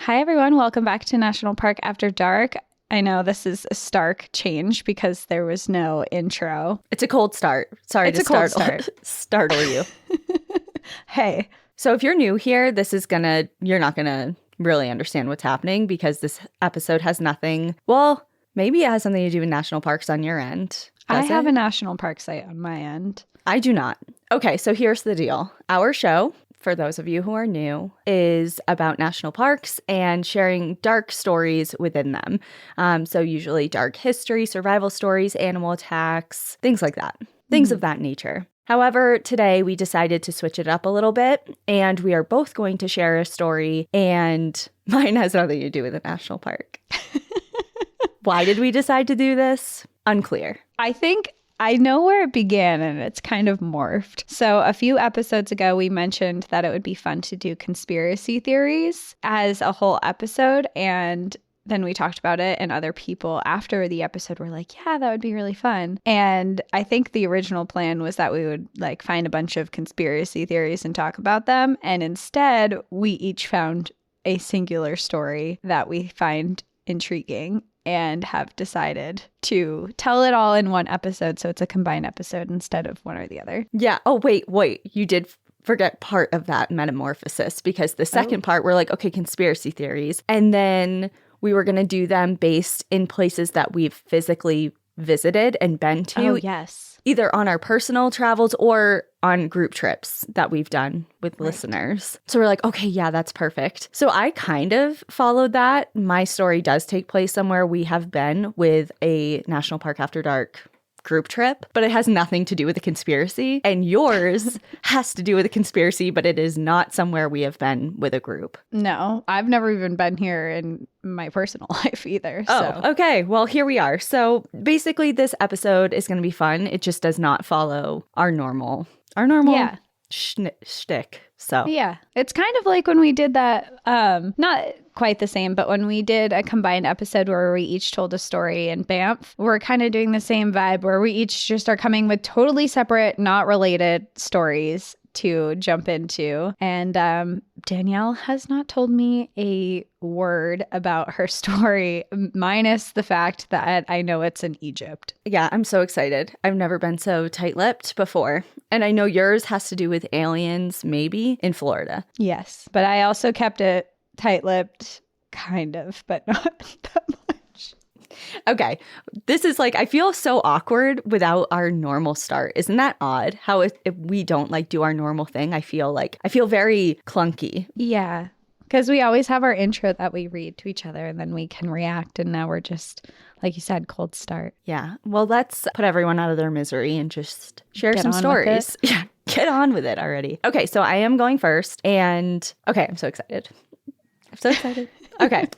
Hi, everyone. Welcome back to National Park After Dark. I know this is a stark change because there was no intro. It's a cold start. Sorry It's to a cold start. startle you. Hey. So if you're new here, you're not gonna really understand what's happening because this episode has nothing. Well, maybe it has something to do with national parks on your end. I have a national park site on my end. I do not. Okay, so here's the deal. Our show, for those of you who are new, is about national parks and sharing dark stories within them. So usually dark history, survival stories, animal attacks, things like that. Things of that nature. However, today we decided to switch it up a little bit, and we are both going to share a story, and mine has nothing to do with a national park. Why did we decide to do this? Unclear. I think I know where it began, and it's kind of morphed. So a few episodes ago, we mentioned that it would be fun to do conspiracy theories as a whole episode, and then we talked about it, and other people after the episode were like, yeah, that would be really fun. And I think the original plan was that we would like find a bunch of conspiracy theories and talk about them. And instead, we each found a singular story that we find intriguing and have decided to tell it all in one episode. So it's a combined episode instead of one or the other. Yeah. Oh, wait. You did forget part of that metamorphosis, because the second part, we're like, okay, conspiracy theories. And then we were going to do them based in places that we've physically visited and been to. Oh, yes. Either on our personal travels or on group trips that we've done with listeners. So we're like, okay, yeah, that's perfect. So I kind of followed that. My story does take place somewhere we have been with a National Park After Dark group trip, but it has nothing to do with a conspiracy. And yours has to do with a conspiracy, but it is not somewhere we have been with a group. No, I've never even been here in my personal life either. Oh, okay. Well, here we are. So basically this episode is going to be fun. It just does not follow our normal yeah. shtick. So yeah, it's kind of like when we did that, not quite the same, but when we did a combined episode where we each told a story in Banff, we're kind of doing the same vibe where we each just are coming with totally separate, not related stories to jump into. And Danielle has not told me a word about her story, minus the fact that I know it's in Egypt. Yeah, I'm so excited. I've never been so tight-lipped before. And I know yours has to do with aliens, maybe, in Florida. Yes, but I also kept it tight-lipped, kind of, but not that much. Okay, this is like, I feel so awkward without our normal start. Isn't that odd? How if we don't like do our normal thing, I feel very clunky. Yeah, because we always have our intro that we read to each other and then we can react. And now we're just, like you said, cold start. Yeah, well, let's put everyone out of their misery and just share some on stories. Yeah, get on with it already. Okay, so I am going first. And okay, I'm so excited. Okay.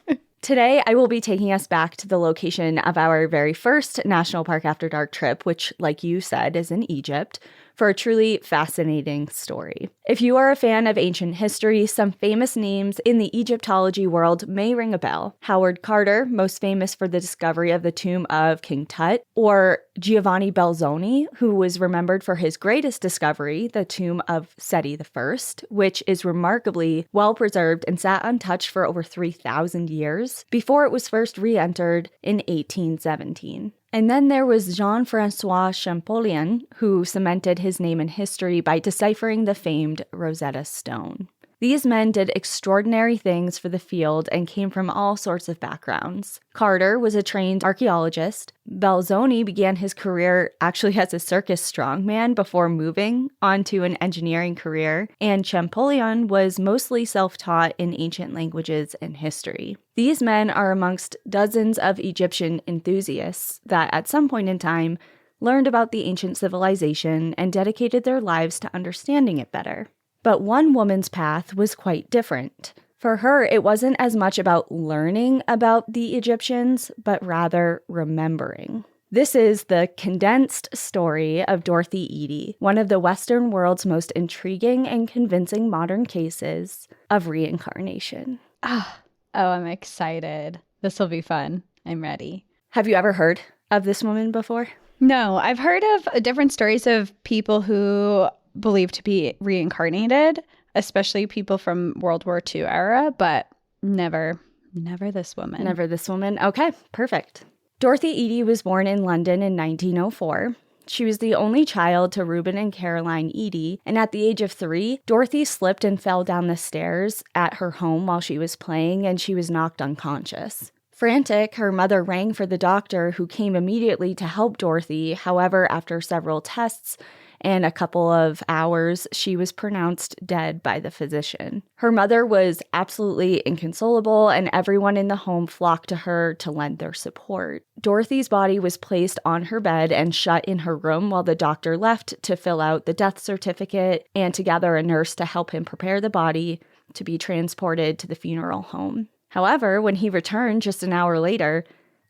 Today, I will be taking us back to the location of our very first National Park After Dark trip, which, like you said, is in Egypt, for a truly fascinating story. If you are a fan of ancient history, some famous names in the Egyptology world may ring a bell. Howard Carter, most famous for the discovery of the tomb of King Tut, or Giovanni Belzoni, who was remembered for his greatest discovery, the tomb of Seti I, which is remarkably well preserved and sat untouched for over 3,000 years before it was first re-entered in 1817. And then there was Jean-Francois Champollion, who cemented his name in history by deciphering the famed Rosetta Stone. These men did extraordinary things for the field and came from all sorts of backgrounds. Carter was a trained archaeologist. Belzoni began his career actually as a circus strongman before moving on to an engineering career, and Champollion was mostly self-taught in ancient languages and history. These men are amongst dozens of Egyptian enthusiasts that at some point in time learned about the ancient civilization and dedicated their lives to understanding it better. But one woman's path was quite different. For her, it wasn't as much about learning about the Egyptians, but rather remembering. This is the condensed story of Dorothy Eady, one of the Western world's most intriguing and convincing modern cases of reincarnation. Oh, I'm excited. This will be fun. I'm ready. Have you ever heard of this woman before? No, I've heard of different stories of people who believed to be reincarnated, especially people from World War II era, but Never this woman. Never this woman. Okay, perfect. Dorothy Eady was born in London in 1904. She was the only child to Reuben and Caroline Eady, and at the age of 3, Dorothy slipped and fell down the stairs at her home while she was playing, and she was knocked unconscious. Frantic, her mother rang for the doctor, who came immediately to help Dorothy. However, after several tests and a couple of hours, she was pronounced dead by the physician. Her mother was absolutely inconsolable, and everyone in the home flocked to her to lend their support. Dorothy's body was placed on her bed and shut in her room while the doctor left to fill out the death certificate and to gather a nurse to help him prepare the body to be transported to the funeral home. However, when he returned just an hour later,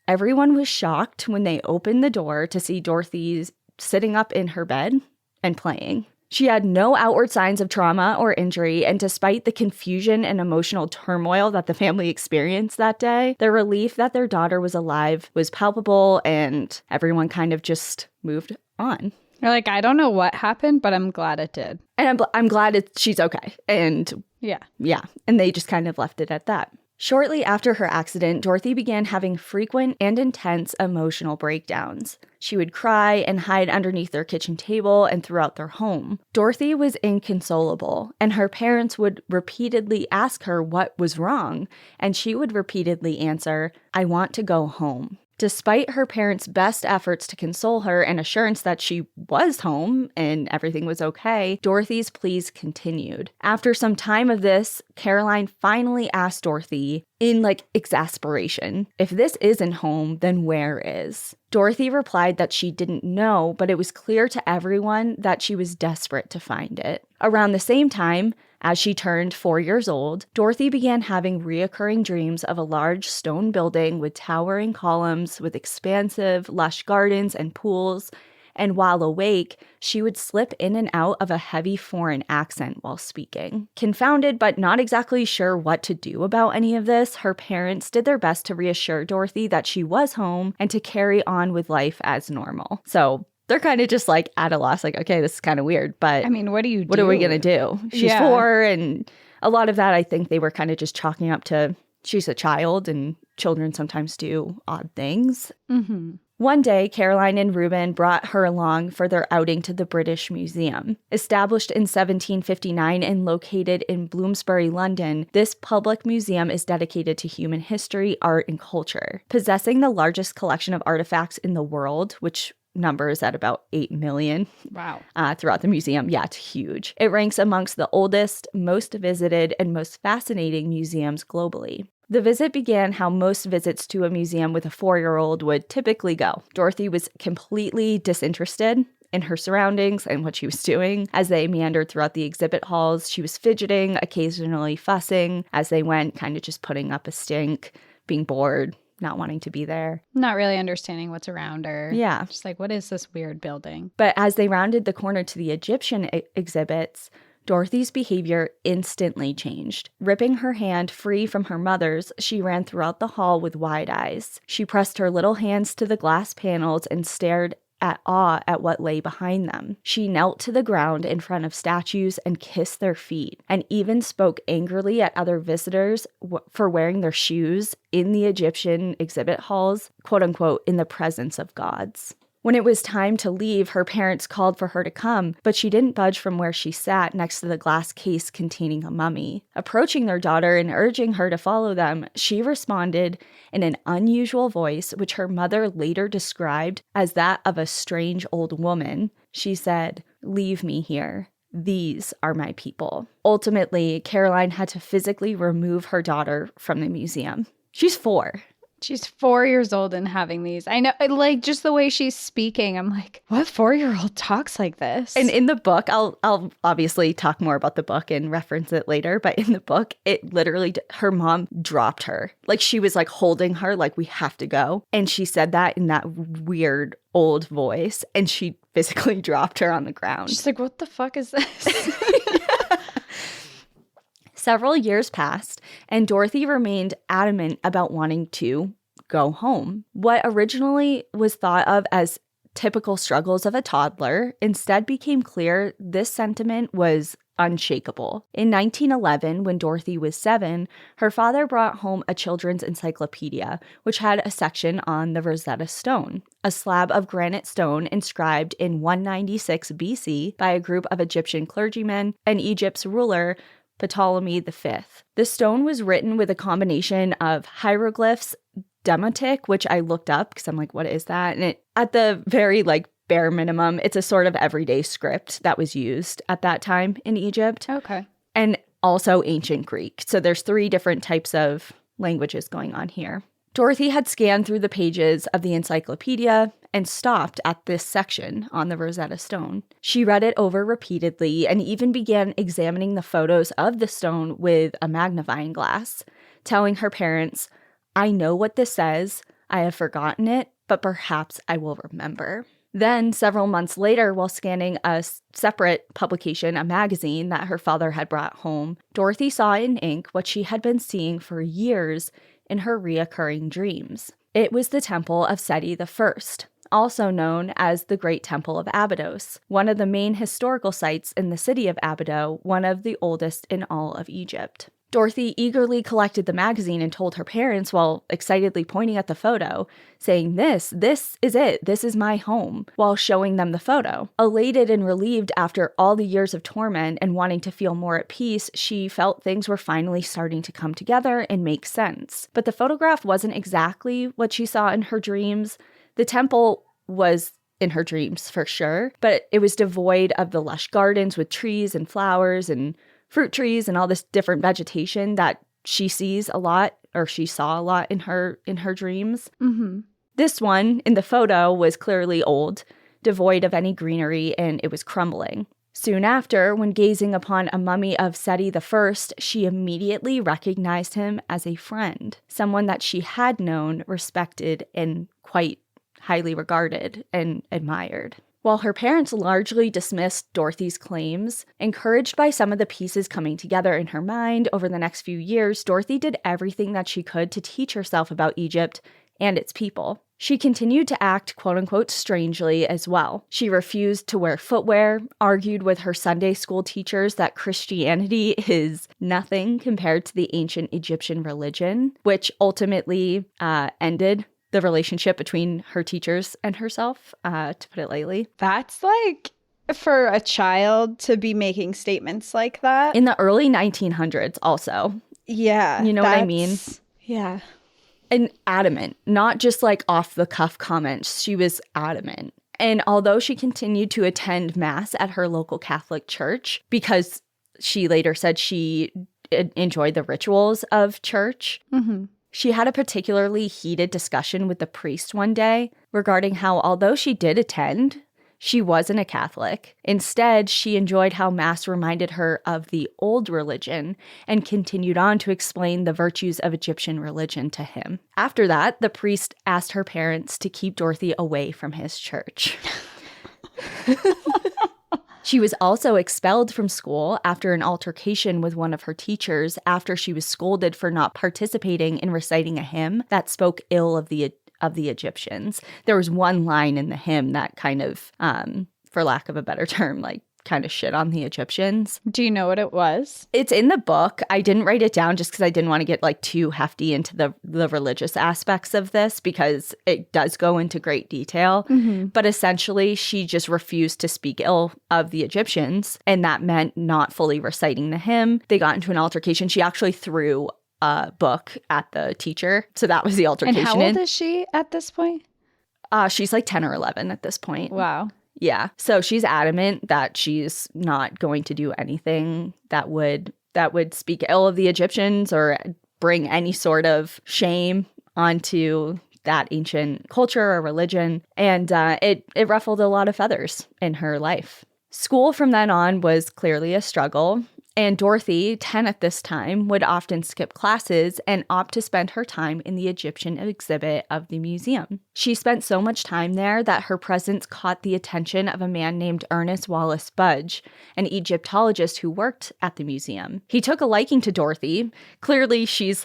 everyone was shocked when they opened the door to see Dorothy sitting up in her bed and playing. She had no outward signs of trauma or injury, and despite the confusion and emotional turmoil that the family experienced that day, the relief that their daughter was alive was palpable, and everyone kind of just moved on. You're like, I don't know what happened, but I'm glad it did. And I'm glad she's okay. And yeah. And they just kind of left it at that. Shortly after her accident, Dorothy began having frequent and intense emotional breakdowns. She would cry and hide underneath their kitchen table and throughout their home. Dorothy was inconsolable, and her parents would repeatedly ask her what was wrong, and she would repeatedly answer, "I want to go home." Despite her parents' best efforts to console her and assurance that she was home and everything was okay, Dorothy's pleas continued. After some time of this, Caroline finally asked Dorothy, in exasperation, if this isn't home, then where is? Dorothy replied that she didn't know, but it was clear to everyone that she was desperate to find it. Around the same time, as she turned 4 years old, Dorothy began having reoccurring dreams of a large stone building with towering columns, with expansive, lush gardens and pools, and while awake, she would slip in and out of a heavy foreign accent while speaking. Confounded but not exactly sure what to do about any of this, her parents did their best to reassure Dorothy that she was home and to carry on with life as normal. So they're kind of just at a loss, okay, this is kind of weird, but I mean, what do you do? What are we going to do? She's 4, and a lot of that I think they were kind of just chalking up to she's a child, and children sometimes do odd things. Mm-hmm. One day, Caroline and Reuben brought her along for their outing to the British Museum. Established in 1759 and located in Bloomsbury, London, this public museum is dedicated to human history, art, and culture. Possessing the largest collection of artifacts in the world, which numbers at about 8 million. Wow. Throughout the museum. Yeah, it's huge. It ranks amongst the oldest, most visited, and most fascinating museums globally. The visit began how most visits to a museum with a 4-year-old would typically go. Dorothy was completely disinterested in her surroundings and what she was doing. As they meandered throughout the exhibit halls, she was fidgeting, occasionally fussing as they went, kind of just putting up a stink, being bored, not wanting to be there. Not really understanding what's around her. Yeah. Just what is this weird building? But as they rounded the corner to the Egyptian exhibits, Dorothy's behavior instantly changed. Ripping her hand free from her mother's, she ran throughout the hall with wide eyes. She pressed her little hands to the glass panels and stared at awe at what lay behind them. She knelt to the ground in front of statues and kissed their feet, and even spoke angrily at other visitors for wearing their shoes in the Egyptian exhibit halls, quote unquote, in the presence of gods. When it was time to leave, her parents called for her to come, but she didn't budge from where she sat next to the glass case containing a mummy. Approaching their daughter and urging her to follow them, she responded in an unusual voice, which her mother later described as that of a strange old woman. She said, "Leave me here. These are my people." Ultimately, Caroline had to physically remove her daughter from the museum. She's 4. She's 4 years old and having these. I know, just the way she's speaking, I'm like, what 4-year-old talks like this? And in the book, I'll obviously talk more about the book and reference it later, but in the book, it literally, her mom dropped her. She was holding her, we have to go. And she said that in that weird old voice, and she physically dropped her on the ground. She's like, what the fuck is this? Several years passed, and Dorothy remained adamant about wanting to go home. What originally was thought of as typical struggles of a toddler, instead became clear this sentiment was unshakable. In 1911, when Dorothy was 7, her father brought home a children's encyclopedia, which had a section on the Rosetta Stone, a slab of granite stone inscribed in 196 BC by a group of Egyptian clergymen and Egypt's ruler, Ptolemy V. The stone was written with a combination of hieroglyphs, demotic, which I looked up because I'm like, what is that? And at the very bare minimum, it's a sort of everyday script that was used at that time in Egypt. Okay. And also ancient Greek. So there's 3 different types of languages going on here. Dorothy had scanned through the pages of the encyclopedia and stopped at this section on the Rosetta Stone. She read it over repeatedly and even began examining the photos of the stone with a magnifying glass, telling her parents, "I know what this says. I have forgotten it, but perhaps I will remember." Then, several months later, while scanning a separate publication, a magazine that her father had brought home, Dorothy saw in ink what she had been seeing for years in her reoccurring dreams. It was the temple of Seti I, also known as the Great Temple of Abydos, one of the main historical sites in the city of Abydos, one of the oldest in all of Egypt. Dorothy eagerly collected the magazine and told her parents while excitedly pointing at the photo, saying, this is it, this is my home, while showing them the photo. Elated and relieved after all the years of torment and wanting to feel more at peace, she felt things were finally starting to come together and make sense. But the photograph wasn't exactly what she saw in her dreams. The temple was in her dreams for sure, but it was devoid of the lush gardens with trees and flowers and fruit trees and all this different vegetation that she sees a lot, or she saw a lot in her dreams. Mm-hmm. This one in the photo was clearly old, devoid of any greenery, and it was crumbling. Soon after, when gazing upon a mummy of Seti I, she immediately recognized him as a friend, someone that she had known, respected, and quite highly regarded and admired. While her parents largely dismissed Dorothy's claims, encouraged by some of the pieces coming together in her mind over the next few years, Dorothy did everything that she could to teach herself about Egypt and its people. She continued to act, quote-unquote, strangely as well. She refused to wear footwear, argued with her Sunday school teachers that Christianity is nothing compared to the ancient Egyptian religion, which ultimately ended the relationship between her teachers and herself, to put it lightly. That's for a child to be making statements like that. In the early 1900s also. Yeah. You know what I mean? Yeah. And adamant, not just off the cuff comments. She was adamant. And although she continued to attend mass at her local Catholic church, because she later said she enjoyed the rituals of church, mm-hmm. She had a particularly heated discussion with the priest one day regarding how, although she did attend, she wasn't a Catholic. Instead, she enjoyed how Mass reminded her of the old religion and continued on to explain the virtues of Egyptian religion to him. After that, the priest asked her parents to keep Dorothy away from his church. She was also expelled from school after an altercation with one of her teachers after she was scolded for not participating in reciting a hymn that spoke ill of the Egyptians. There was one line in the hymn that kind of, for lack of a better term, kind of shit on the Egyptians. Do you know what it was? It's in the book. I didn't write it down just because I didn't want to get too hefty into the religious aspects of this, because it does go into great detail. Mm-hmm. But essentially, she just refused to speak ill of the Egyptians, and that meant not fully reciting the hymn. They got into an altercation. She actually threw a book at the teacher. So that was the altercation. And how old is she at this point? She's 10 or 11 at this point. Wow. Yeah. So she's adamant that she's not going to do anything that would speak ill of the Egyptians or bring any sort of shame onto that ancient culture or religion. And it ruffled a lot of feathers in her life. School from then on was clearly a struggle. And Dorothy, 10 at this time, would often skip classes and opt to spend her time in the Egyptian exhibit of the museum. She spent so much time there that her presence caught the attention of a man named Ernest Wallace Budge, an Egyptologist who worked at the museum. He took a liking to Dorothy. Clearly, she's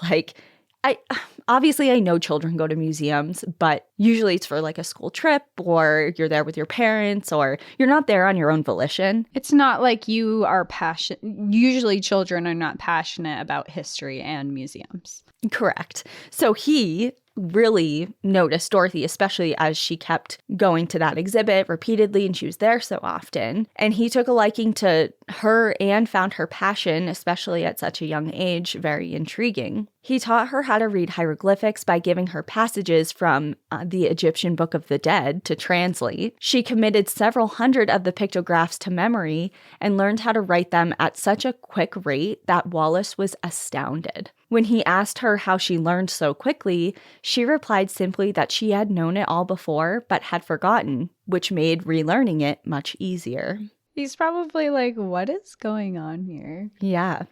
Obviously I know children go to museums, but usually it's for like a school trip, or you're there with your parents, or you're not there on your own volition. It's not like you are passionate. Usually children are not passionate about history and museums. Correct. So he really noticed Dorothy, especially as she kept going to that exhibit repeatedly and she was there so often. And he took a liking to her and found her passion, especially at such a young age, very intriguing. He taught her how to read hieroglyphics by giving her passages from the Egyptian Book of the Dead to translate. She committed several hundred of the pictographs to memory and learned how to write them at such a quick rate that Wallace was astounded. When he asked her how she learned so quickly, she replied simply that she had known it all before but had forgotten, which made relearning it much easier. He's probably like, what is going on here? Yeah.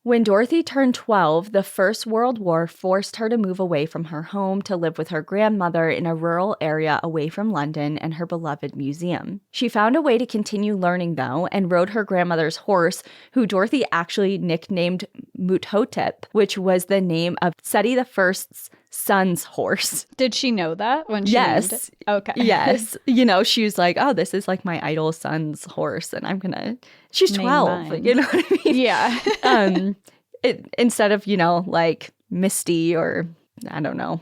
When Dorothy turned 12, the First World War forced her to move away from her home to live with her grandmother in a rural area away from London and her beloved museum. She found a way to continue learning, though, and rode her grandmother's horse, who Dorothy actually nicknamed Muthotep, which was the name of Seti I's son's horse. Did she know that when she Yes. named it? Okay. Yes. She was like, oh, this is like my idol son's horse, and I'm gonna... She's 12, mine. you know what I mean? Yeah. Instead of, like Misty or, I don't know,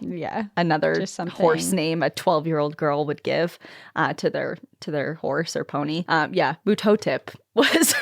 another horse name a 12-year-old girl would give to their horse or pony. Muthotep was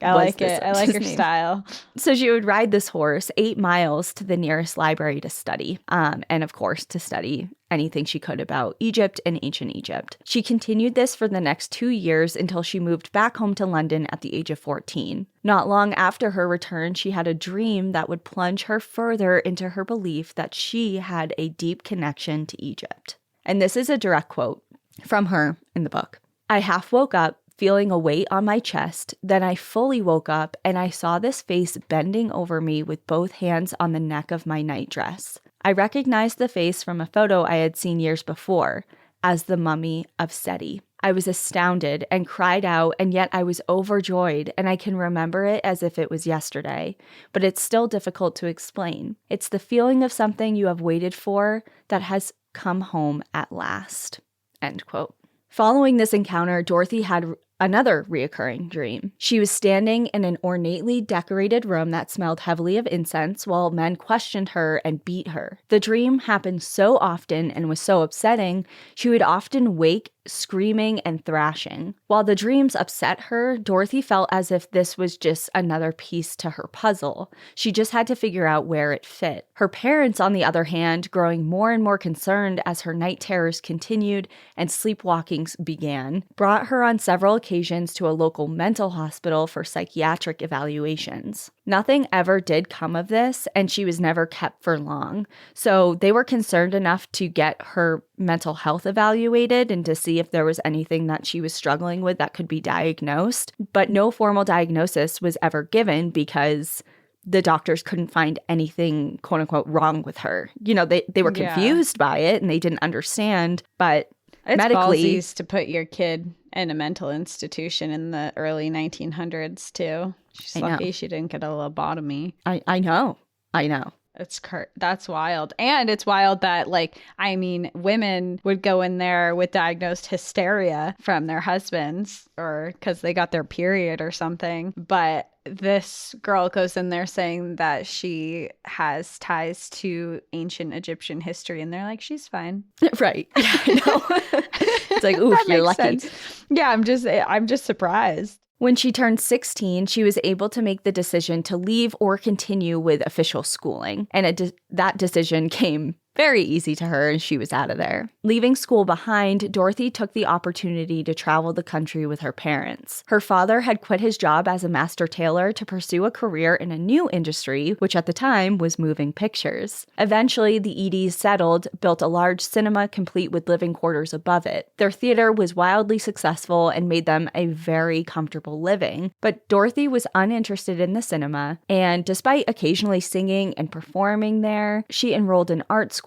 I like it. I like her style. So she would ride this horse 8 miles to the nearest library to study, and of course to study anything she could about Egypt and ancient Egypt. She continued this for the next 2 years until she moved back home to London at the age of 14. Not long after her return, she had a dream that would plunge her further into her belief that she had a deep connection to Egypt. And this is a direct quote from her in the book. I half woke up, feeling a weight on my chest. Then I fully woke up and I saw this face bending over me with both hands on the neck of my nightdress. I recognized the face from a photo I had seen years before as the mummy of Seti. I was astounded and cried out, and yet I was overjoyed, and I can remember it as if it was yesterday. But it's still difficult to explain. It's the feeling of something you have waited for that has come home at last. End quote. Following this encounter, Dorothy had another reoccurring dream. She was standing in an ornately decorated room that smelled heavily of incense while men questioned her and beat her. The dream happened so often and was so upsetting, she would often wake screaming and thrashing. While the dreams upset her, Dorothy felt as if this was just another piece to her puzzle. She just had to figure out where it fit. Her parents, on the other hand, growing more and more concerned as her night terrors continued and sleepwalkings began, brought her on several occasions to a local mental hospital for psychiatric evaluations. Nothing ever did come of this, and she was never kept for long. So they were concerned enough to get her mental health evaluated and to see if there was anything that she was struggling with that could be diagnosed. But no formal diagnosis was ever given because the doctors couldn't find anything, quote unquote, wrong with her. They were confused by it and they didn't understand, but it's medically... ballsies to put your kid in a mental institution in the early 1900s, too. She's lucky she didn't get a lobotomy. I know. That's wild. And it's wild that, women would go in there with diagnosed hysteria from their husbands or because they got their period or something. But this girl goes in there saying that she has ties to ancient Egyptian history, and they're like, she's fine. Right. Yeah, I know. It's like, ooh, you're lucky. Sense. Yeah, I'm just surprised. When she turned 16, she was able to make the decision to leave or continue with official schooling. And that decision came very easy to her, and she was out of there. Leaving school behind, Dorothy took the opportunity to travel the country with her parents. Her father had quit his job as a master tailor to pursue a career in a new industry, which at the time was moving pictures. Eventually, the Eadys settled, built a large cinema complete with living quarters above it. Their theater was wildly successful and made them a very comfortable living. But Dorothy was uninterested in the cinema, and despite occasionally singing and performing there, she enrolled in art school.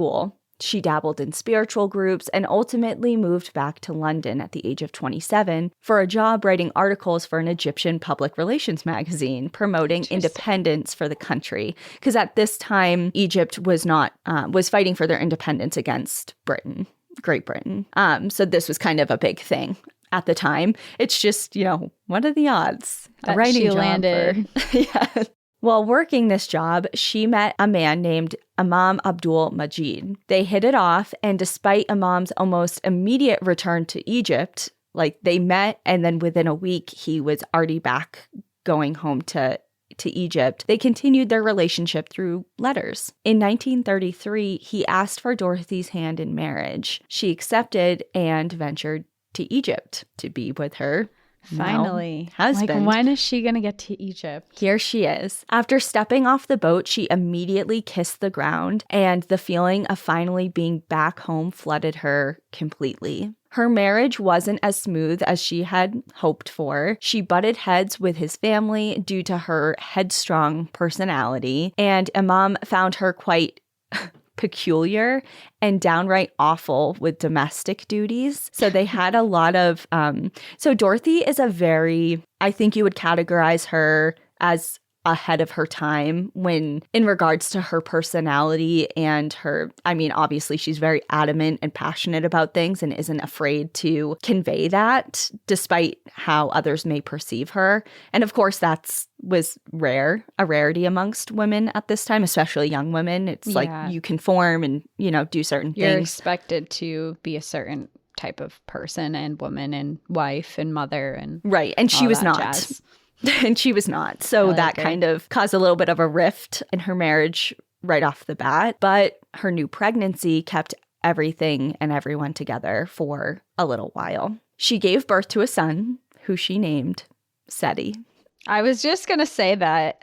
She dabbled in spiritual groups and ultimately moved back to London at the age of 27 for a job writing articles for an Egyptian public relations magazine promoting independence for the country. Because at this time, Egypt was fighting for their independence against Great Britain. So this was kind of a big thing at the time. It's just, what are the odds? That a writing she job landed. Yeah. While working this job, she met a man named Imam Abdul Majid. They hit it off, and despite Imam's almost immediate return to Egypt, they met, and then within a week, he was already back going home to Egypt. They continued their relationship through letters. In 1933, he asked for Dorothy's hand in marriage. She accepted and ventured to Egypt to be with her finally husband. When is she gonna get to Egypt? Here she is. After stepping off the boat, she immediately kissed the ground, and the feeling of finally being back home flooded her completely. Her marriage wasn't as smooth as she had hoped for. She butted heads with his family due to her headstrong personality, and Imam found her quite peculiar and downright awful with domestic duties. So they had a lot of, so Dorothy is I think you would categorize her as ahead of her time when in regards to her personality and obviously she's very adamant and passionate about things and isn't afraid to convey that despite how others may perceive her. And of course was a rarity amongst women at this time, especially young women. It's you conform and, do certain things. You're expected to be a certain type of person and woman and wife and mother and right. And she was not. Jazz. And she was not. So that kind of caused a little bit of a rift in her marriage right off the bat. But her new pregnancy kept everything and everyone together for a little while. She gave birth to a son who she named Seti. I was just going to say that.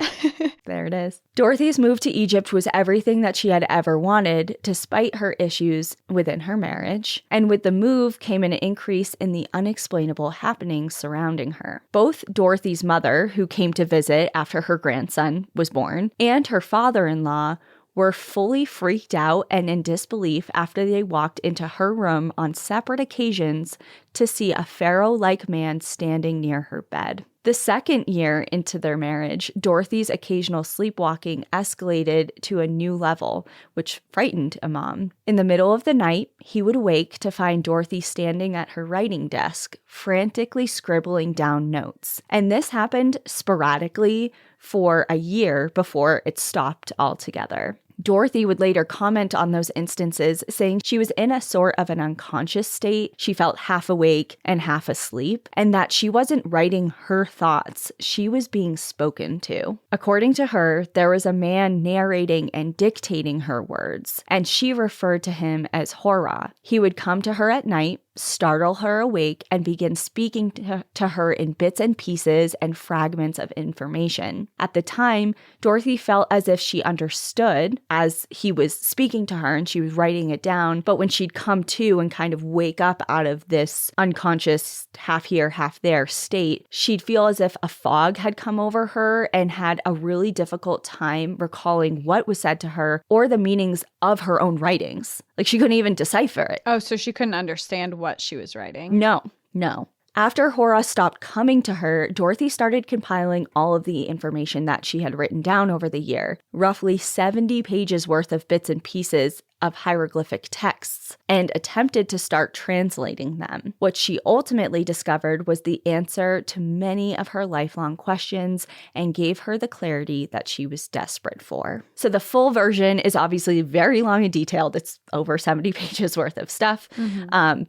There it is. Dorothy's move to Egypt was everything that she had ever wanted, despite her issues within her marriage. And with the move came an increase in the unexplainable happenings surrounding her. Both Dorothy's mother, who came to visit after her grandson was born, and her father-in-law were fully freaked out and in disbelief after they walked into her room on separate occasions to see a pharaoh-like man standing near her bed. The second year into their marriage, Dorothy's occasional sleepwalking escalated to a new level, which frightened Imam. In the middle of the night, he would wake to find Dorothy standing at her writing desk, frantically scribbling down notes. And this happened sporadically for a year before it stopped altogether. Dorothy would later comment on those instances, saying she was in a sort of an unconscious state. She felt half awake and half asleep, and that she wasn't writing her thoughts. She was being spoken to. According to her, there was a man narrating and dictating her words, and she referred to him as Hora. He would come to her at night, startle her awake, and begin speaking to her in bits and pieces and fragments of information. At the time, Dorothy felt as if she understood as he was speaking to her and she was writing it down, but when she'd come to and kind of wake up out of this unconscious half here, half there state, she'd feel as if a fog had come over her and had a really difficult time recalling what was said to her or the meanings of her own writings. Like she couldn't even decipher it. Oh, so she couldn't understand what she was writing? No. After Hora stopped coming to her, Dorothy started compiling all of the information that she had written down over the year, roughly 70 pages worth of bits and pieces of hieroglyphic texts, and attempted to start translating them. What she ultimately discovered was the answer to many of her lifelong questions and gave her the clarity that she was desperate for. So the full version is obviously very long and detailed. It's over 70 pages worth of stuff,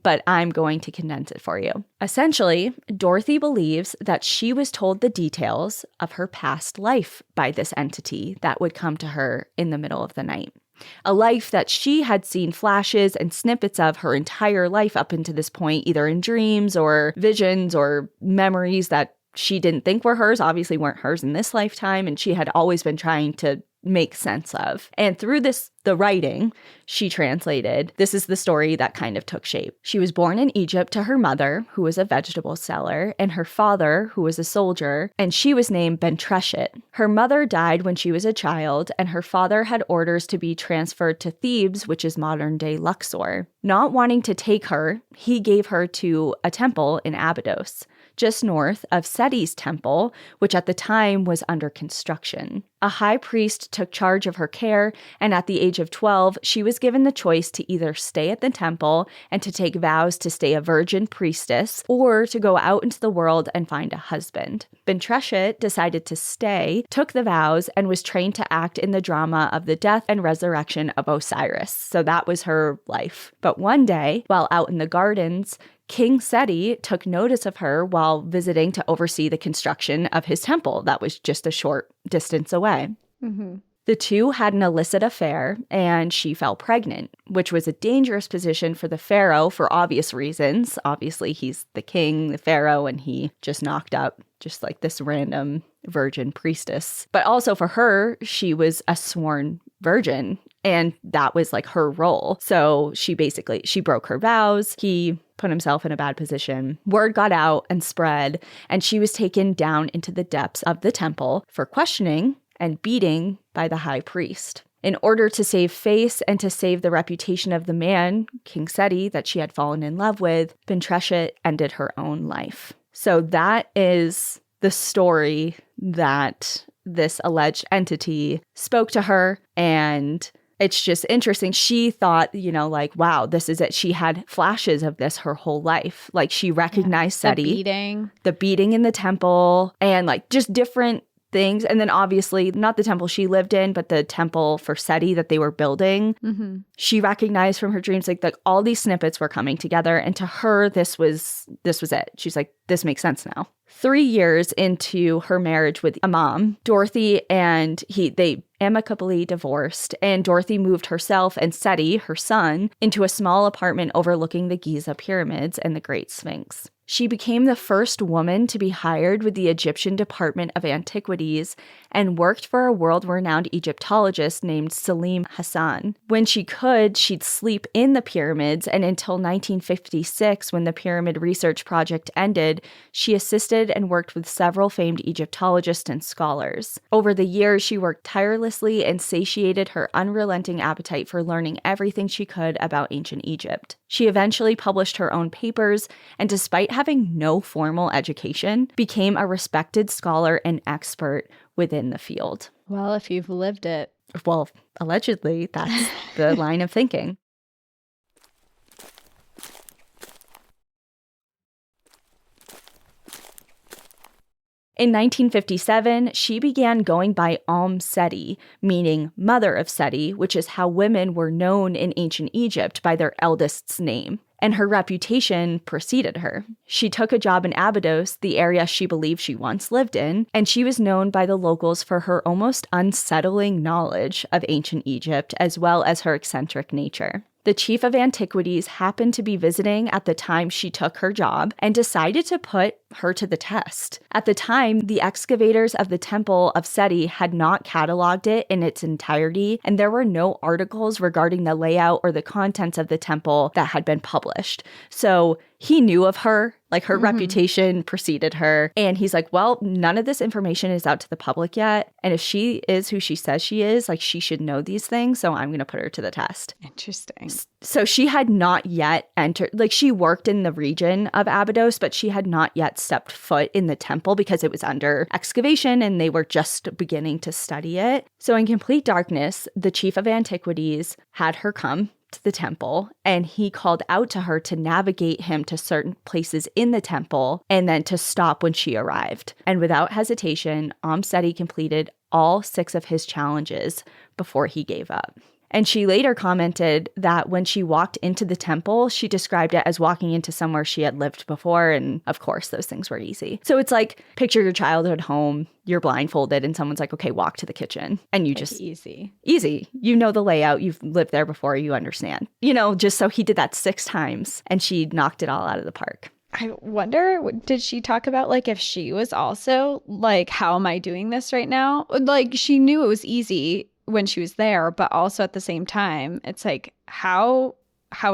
but I'm going to condense it for you. Essentially, Dorothy believes that she was told the details of her past life by this entity that would come to her in the middle of the night. A life that she had seen flashes and snippets of her entire life up until this point, either in dreams or visions or memories that she didn't think were hers, obviously weren't hers in this lifetime, and she had always been trying to make sense of. And through the writing she translated, this is the story that kind of took shape. She was born in Egypt to her mother, who was a vegetable seller, and her father, who was a soldier, and she was named Bentreshet. Her mother died when she was a child, and her father had orders to be transferred to Thebes, which is modern-day Luxor. Not wanting to take her, he gave her to a temple in Abydos, just north of Seti's temple, which at the time was under construction. A high priest took charge of her care, and at the age of 12, she was given the choice to either stay at the temple and to take vows to stay a virgin priestess, or to go out into the world and find a husband. Bentreshet decided to stay, took the vows, and was trained to act in the drama of the death and resurrection of Osiris. So that was her life. But one day, while out in the gardens, King Seti took notice of her while visiting to oversee the construction of his temple that was just a short distance away. Mm-hmm. The two had an illicit affair, and she fell pregnant, which was a dangerous position for the pharaoh for obvious reasons. Obviously, he's the king, the pharaoh, and he just knocked up just like this random virgin priestess. But also for her, she was a sworn virgin, and that was like her role. So she broke her vows. He put himself in a bad position. Word got out and spread, and she was taken down into the depths of the temple for questioning and beating by the high priest. In order to save face and to save the reputation of the man, King Seti, that she had fallen in love with, Bentreshet ended her own life. So that is the story that this alleged entity spoke to her, and it's just interesting. She thought, like, wow, this is it. She had flashes of this her whole life. Like, she recognized Seti. The beating in the temple, and like just different things. And then obviously not the temple she lived in, but the temple for Seti that they were building. Mm-hmm. She recognized from her dreams, like all these snippets were coming together. And to her, this was it. She's like, this makes sense now. 3 years into her marriage with Imam, Dorothy and they amicably divorced, and Dorothy moved herself and Seti, her son, into a small apartment overlooking the Giza pyramids and the Great Sphinx. She became the first woman to be hired with the Egyptian Department of Antiquities and worked for a world-renowned Egyptologist named Salim Hassan. When she could, she'd sleep in the pyramids, and until 1956, when the Pyramid Research Project ended, she assisted and worked with several famed Egyptologists and scholars. Over the years, she worked tirelessly and satiated her unrelenting appetite for learning everything she could about ancient Egypt. She eventually published her own papers, and despite having no formal education, became a respected scholar and expert within the field. Well, if you've lived it. Well, allegedly, that's the line of thinking. In 1957, she began going by Seti, meaning Mother of Seti, which is how women were known in ancient Egypt by their eldest's name. And her reputation preceded her. She took a job in Abydos, the area she believed she once lived in, and she was known by the locals for her almost unsettling knowledge of ancient Egypt, as well as her eccentric nature. The chief of antiquities happened to be visiting at the time she took her job and decided to put her to the test. At the time, the excavators of the Temple of Seti had not cataloged it in its entirety, and there were no articles regarding the layout or the contents of the temple that had been published. So he knew of her, like her reputation preceded her, and he's like, well, none of this information is out to the public yet, and if she is who she says she is, like she should know these things, so I'm going to put her to the test. Interesting. So she had not yet entered, like she worked in the region of Abydos, but she had not yet stepped foot in the temple because it was under excavation and they were just beginning to study it. So in complete darkness, the chief of antiquities had her come to the temple, and he called out to her to navigate him to certain places in the temple and then to stop when she arrived. And without hesitation, Seti completed all 6 of his challenges before he gave up. And she later commented that when she walked into the temple, she described it as walking into somewhere she had lived before. And of course, those things were easy. So it's like, picture your childhood home, you're blindfolded, and someone's like, okay, walk to the kitchen. And you like just... Easy. You know the layout. You've lived there before. You understand. Just so he did that 6 times and she knocked it all out of the park. I wonder, did she talk about like if she was also like, how am I doing this right now? Like she knew it was easy when she was there, but also at the same time, it's like, how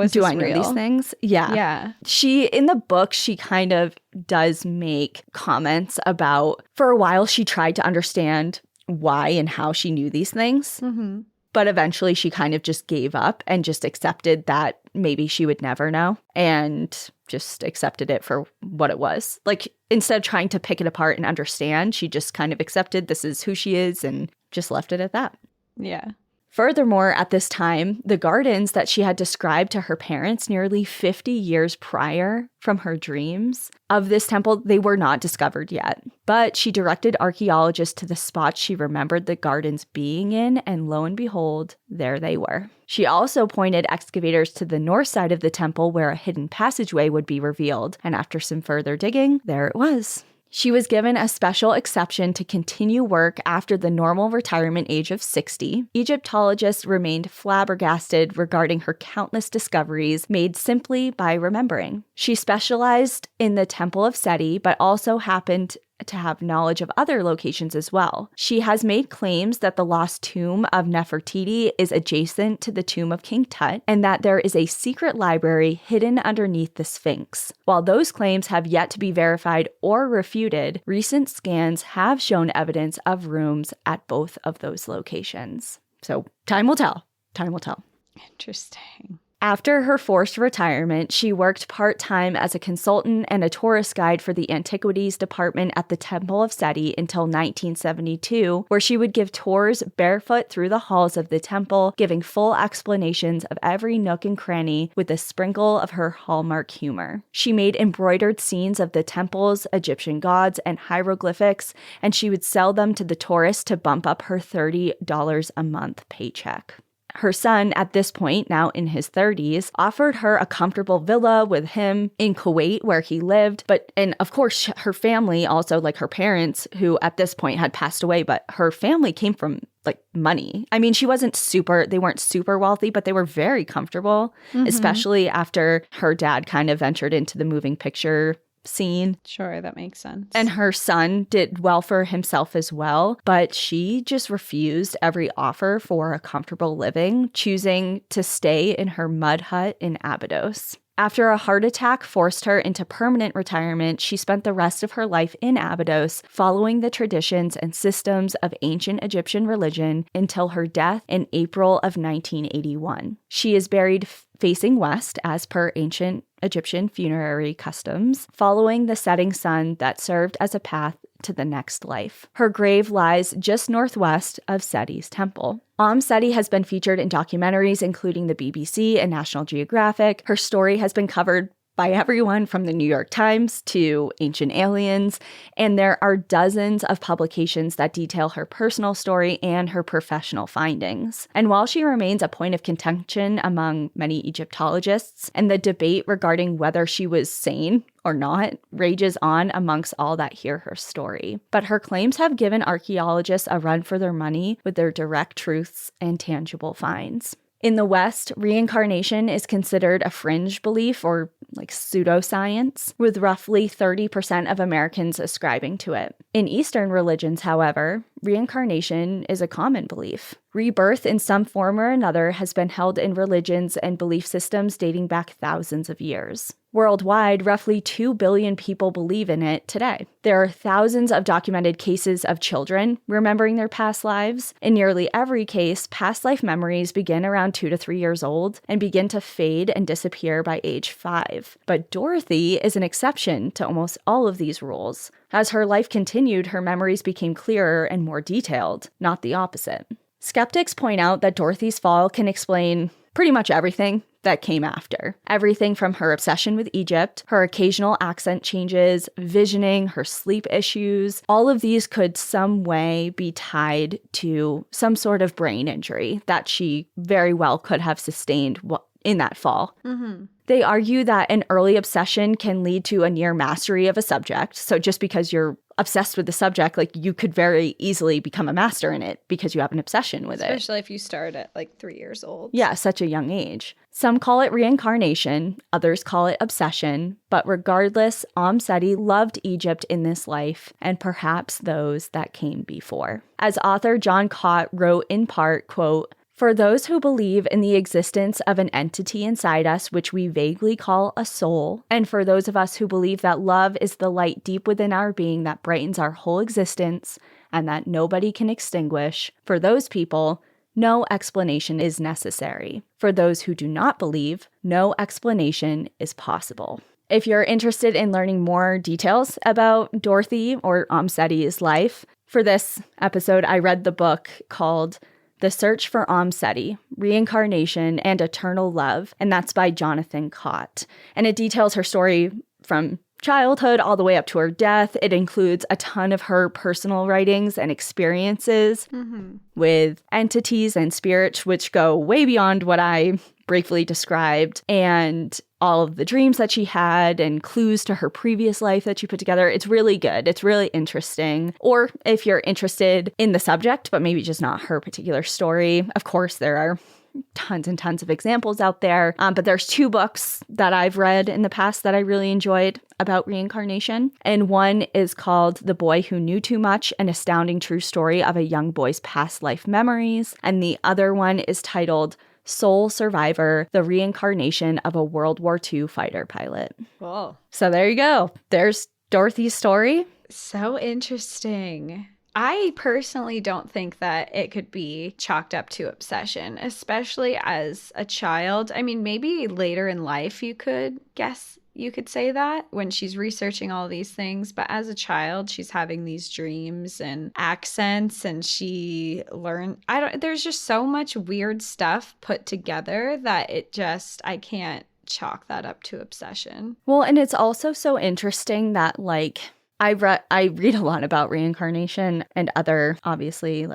is Do this I know real? these things? Yeah. Yeah. She, in the book, she kind of does make comments about, for a while, she tried to understand why and how she knew these things. Mm-hmm. But eventually she kind of just gave up and just accepted that maybe she would never know and just accepted it for what it was. Like, instead of trying to pick it apart and understand, she just kind of accepted this is who she is and just left it at that. Yeah. Furthermore, at this time, the gardens that she had described to her parents nearly 50 years prior from her dreams of this temple, they were not discovered yet. But she directed archaeologists to the spots she remembered the gardens being in, and lo and behold, there they were. She also pointed excavators to the north side of the temple where a hidden passageway would be revealed, and after some further digging, there it was. She was given a special exception to continue work after the normal retirement age of 60. Egyptologists remained flabbergasted regarding her countless discoveries made simply by remembering. She specialized in the Temple of Seti, but also happened to have knowledge of other locations as well. She has made claims that the lost tomb of Nefertiti is adjacent to the tomb of King Tut, and that there is a secret library hidden underneath the Sphinx. While those claims have yet to be verified or refuted, recent scans have shown evidence of rooms at both of those locations. So time will tell. Time will tell. Interesting. After her forced retirement, she worked part-time as a consultant and a tourist guide for the Antiquities Department at the Temple of Seti until 1972, where she would give tours barefoot through the halls of the temple, giving full explanations of every nook and cranny with a sprinkle of her hallmark humor. She made embroidered scenes of the temples, Egyptian gods, and hieroglyphics, and she would sell them to the tourists to bump up her $30 a month paycheck. Her son, at this point, now in his 30s, offered her a comfortable villa with him in Kuwait where he lived. And of course, her family also, like her parents, who at this point had passed away, but her family came from like money. I mean, they weren't super wealthy, but they were very comfortable, especially after her dad kind of ventured into the moving picture scene. Sure, that makes sense. And her son did well for himself as well, but she just refused every offer for a comfortable living, choosing to stay in her mud hut in Abydos. After a heart attack forced her into permanent retirement, she spent the rest of her life in Abydos, following the traditions and systems of ancient Egyptian religion until her death in April of 1981. She is buried facing west as per ancient Egyptian funerary customs, following the setting sun that served as a path to the next life. Her grave lies just northwest of Seti's temple. Seti has been featured in documentaries including the BBC and National Geographic. Her story has been covered by everyone from the New York Times to Ancient Aliens, and there are dozens of publications that detail her personal story and her professional findings. And while she remains a point of contention among many Egyptologists, and the debate regarding whether she was sane or not rages on amongst all that hear her story. But her claims have given archaeologists a run for their money with their direct truths and tangible finds. In the West, reincarnation is considered a fringe belief or like pseudoscience, with roughly 30% of Americans ascribing to it. In Eastern religions, however, reincarnation is a common belief. Rebirth in some form or another has been held in religions and belief systems dating back thousands of years. Worldwide, roughly 2 billion people believe in it today. There are thousands of documented cases of children remembering their past lives. In nearly every case, past life memories begin around 2 to 3 years old and begin to fade and disappear by age 5. But Dorothy is an exception to almost all of these rules. As her life continued, her memories became clearer and more detailed, not the opposite. Skeptics point out that Dorothy's fall can explain pretty much everything that came after. Everything from her obsession with Egypt, her occasional accent changes, visioning, her sleep issues. All of these could some way be tied to some sort of brain injury that she very well could have sustained in that fall. Mm-hmm. They argue that an early obsession can lead to a near mastery of a subject. So just because you're obsessed with the subject, like you could very easily become a master in it because you have an obsession with it. Especially if you start at like 3 years old. Yeah, such a young age. Some call it reincarnation, others call it obsession, but regardless, Seti loved Egypt in this life and perhaps those that came before. As author John Cott wrote in part, quote, "For those who believe in the existence of an entity inside us which we vaguely call a soul, and for those of us who believe that love is the light deep within our being that brightens our whole existence and that nobody can extinguish, for those people, no explanation is necessary. For those who do not believe, no explanation is possible." If you're interested in learning more details about Dorothy or Seti's life, for this episode, I read the book called The Search for Seti, Reincarnation and Eternal Love, and that's by Jonathan Cott. And it details her story from childhood all the way up to her death. It includes a ton of her personal writings and experiences with entities and spirits, which go way beyond what I briefly described, and all of the dreams that she had and clues to her previous life that she put together. It's really good. It's really interesting. Or if you're interested in the subject, but maybe just not her particular story, of course, there are tons and tons of examples out there. But there's 2 books that I've read in the past that I really enjoyed about reincarnation. And one is called The Boy Who Knew Too Much, An Astounding True Story of a Young Boy's Past Life Memories. And the other one is titled Soul Survivor, The Reincarnation of a World War II Fighter Pilot. Whoa. So there you go. There's Dorothy's story. So interesting. I personally don't think that it could be chalked up to obsession, especially as a child. I mean, maybe later in life you could say that when she's researching all these things, but as a child, she's having these dreams and accents, and she learned, there's just so much weird stuff put together that I can't chalk that up to obsession. Well, and it's also so interesting that I read a lot about reincarnation and other, obviously,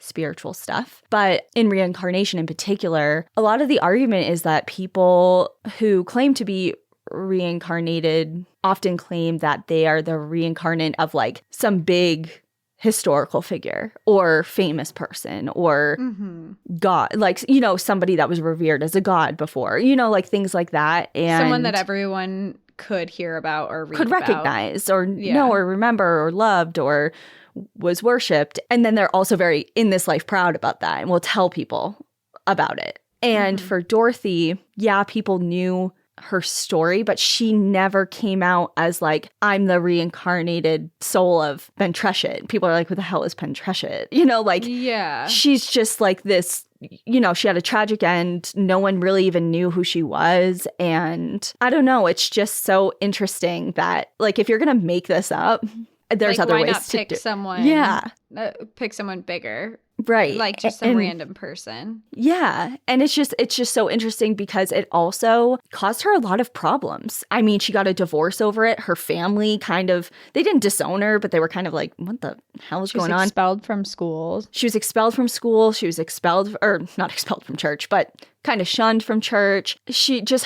spiritual stuff. But in reincarnation in particular, a lot of the argument is that people who claim to be reincarnated often claim that they are the reincarnate of some big historical figure or famous person or God, somebody that was revered as a god before, things like that. And someone that everyone could hear about or read could recognize or know or remember or loved or was worshipped. And then they're also very in this life proud about that and will tell people about it. And for Dorothy, people knew her story, but she never came out as I'm the reincarnated soul of Pentreshet. People are like, what the hell is Pentreshet? She's just this, she had a tragic end. No one really even knew who she was. And I don't know, it's just so interesting that if you're going to make this up, there's other ways not to pick do. someone. Yeah. Pick someone bigger. Right. Just some random person. Yeah. And it's just so interesting because it also caused her a lot of problems. I mean, she got a divorce over it. Her family they didn't disown her, but they were kind of like, what the hell is going on? She was expelled from school. She was expelled from school. She was expelled, or not expelled from church, but kind of shunned from church.